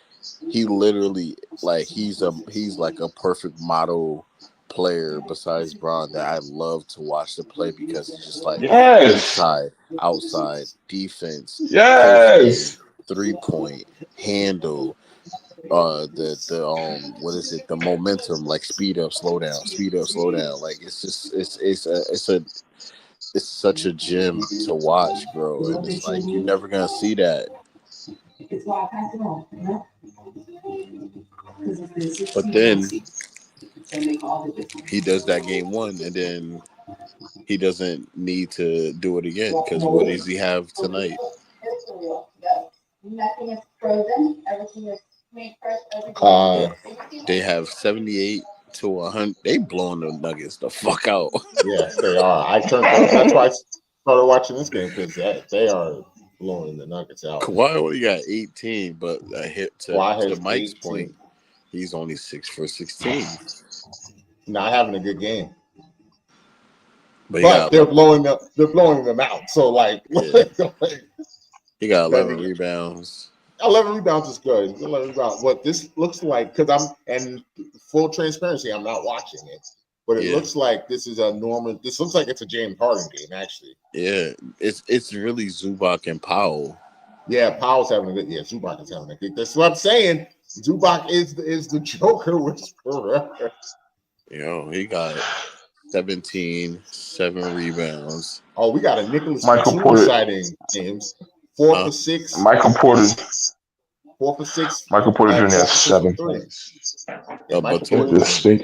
he literally, like, he's like a perfect model player besides Braun that I love to watch the play, because he's just like inside, outside, defense, post game, 3-point, handle, the what is it? The momentum, like speed up, slow down. Like, it's just it's such a gem to watch, bro. And it's like, you're never gonna see that. But then he does that game 1, and then he doesn't need to do it again, because what does he have tonight? They have 78 to 100. They blowing the Nuggets the fuck out. Yes, they are. That's why I started watching this game, because they are blowing the Nuggets out. Kawhi only got 18, but a hit to Mike's 18. Point, he's only 6 for 16. Not having a good game. But they're blowing them out. So like, yeah. He got 11 rebounds. 11 rebounds is good. 11 rebounds. What this looks like, because and full transparency, I'm not watching it, but it looks like this is a normal. This looks like it's a James Harden game, actually. Yeah, it's really Zubac and Powell. Yeah, Powell's having a good. Yeah, Zubac is having a good. That's what I'm saying. Zubac is the Joker whisperer. He got 17, 7 rebounds. Oh, we got a Nicholas Michael Batum Porter. sighting, James. 4 for 6. Michael Porter. 4 for 6. Michael Porter Jr. 4 has for 6 for 7 3. points. Yeah, Michael Batum. Porter. This stink.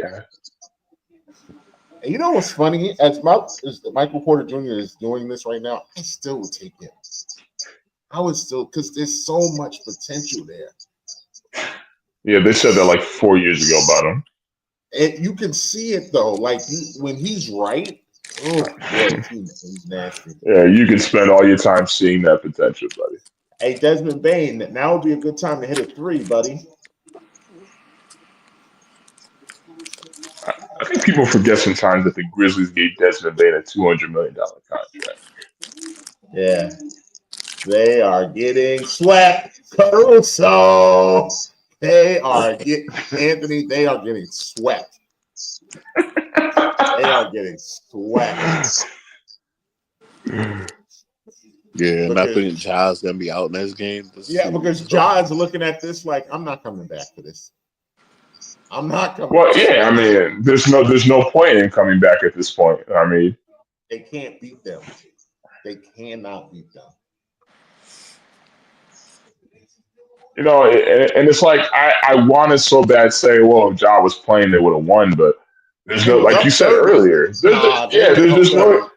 And you know what's funny? As Michael Porter Jr. is doing this right now, I still would take him. I would still, because there's so much potential there. Yeah, they said that like 4 years ago about him. And you can see it though. Like when he's right, oh boy, he's nasty. Yeah, you can spend all your time seeing that potential, buddy. Hey, Desmond Bain, now would be a good time to hit a 3, buddy. I think people forget sometimes that the Grizzlies gave Desmond Bain a $200 million contract. Yeah. They are getting swept. Caruso. They are Anthony, they are getting swept. They are getting swept. Yeah, and I think Ja's gonna be out in this game. Because Ja's looking at this like, I'm not coming back for this. I'm not coming. Well, yeah, I mean, there's no point in coming back at this point. I mean, they can't beat them. They cannot beat them. You know, and it's like I wanted so bad to say, well, if Ja was playing, they would have won, but there's no, like you said earlier, there's just no.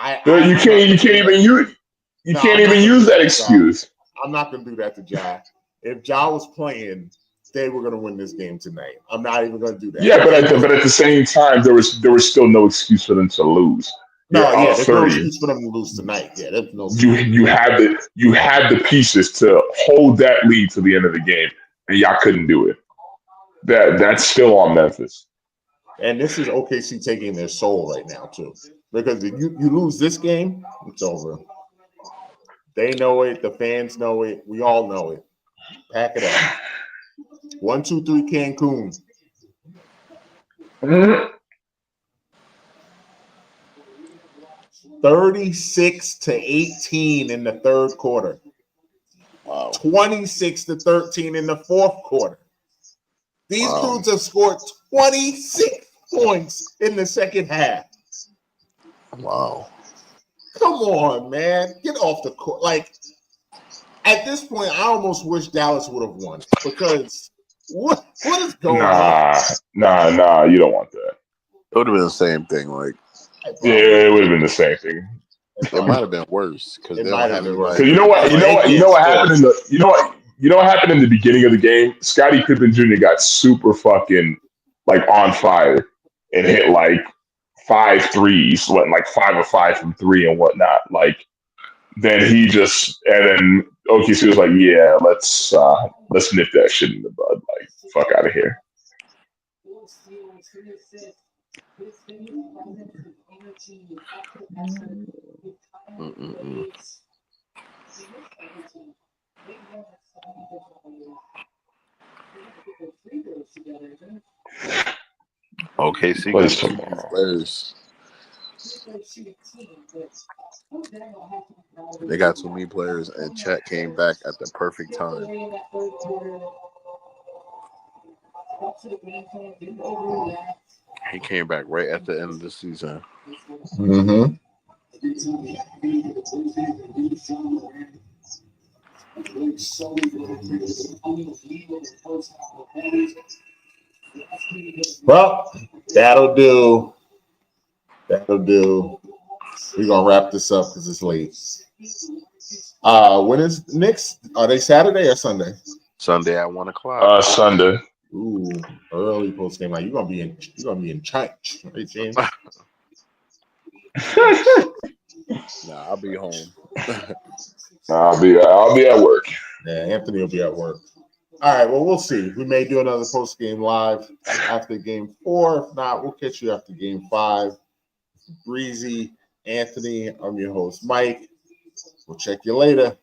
You can't even use that excuse. I'm not gonna do that to Ja. If Ja was playing, they were gonna win this game tonight. I'm not even gonna do that. Yeah, but at the same time, there was still no excuse for them to lose. There's no excuse for them to lose tonight. Yeah, there's no. You had the pieces to hold that lead to the end of the game, and y'all couldn't do it. That's still on Memphis. And this is OKC taking their soul right now too, because if you lose this game, it's over. They know it. The fans know it. We all know it. Pack it up. 1, 2, 3, Cancun. Mm-hmm. 36-18 in the third quarter. Wow. 26-13 in the fourth quarter. These dudes have scored 26 points in the second half. Wow. Come on, man. Get off the court. Like, at this point, I almost wish Dallas would have won because what is going on? Nah, you don't want that. It would have been the same thing. Like, yeah, it would have been the same thing. It might have been worse because they don't have anybody. Because you know what happened in the beginning of the game. Scottie Pippen Jr. got super fucking like on fire and hit like 5 threes, went like 5 of 5 from 3 and whatnot. Like then then OKC was like, yeah, let's nip that shit in the bud. Like fuck out of here. OKC Plays got tomorrow. players. They got too many players, and Chet came back at the perfect time. He came back right at the end of the season. Mm-hmm. Well, that'll do. We're gonna wrap this up because it's late. When is Knicks? Are they Saturday or Sunday? Sunday at 1:00. Sunday. Ooh, early post game. Like you're gonna be in church, right, James? Nah, I'll be home. I'll be at work. Yeah, Anthony will be at work. All right, well, we'll see. We may do another post game live after game 4. If not, we'll catch you after game 5. Breezy, Anthony, I'm your host, Mike. We'll check you later.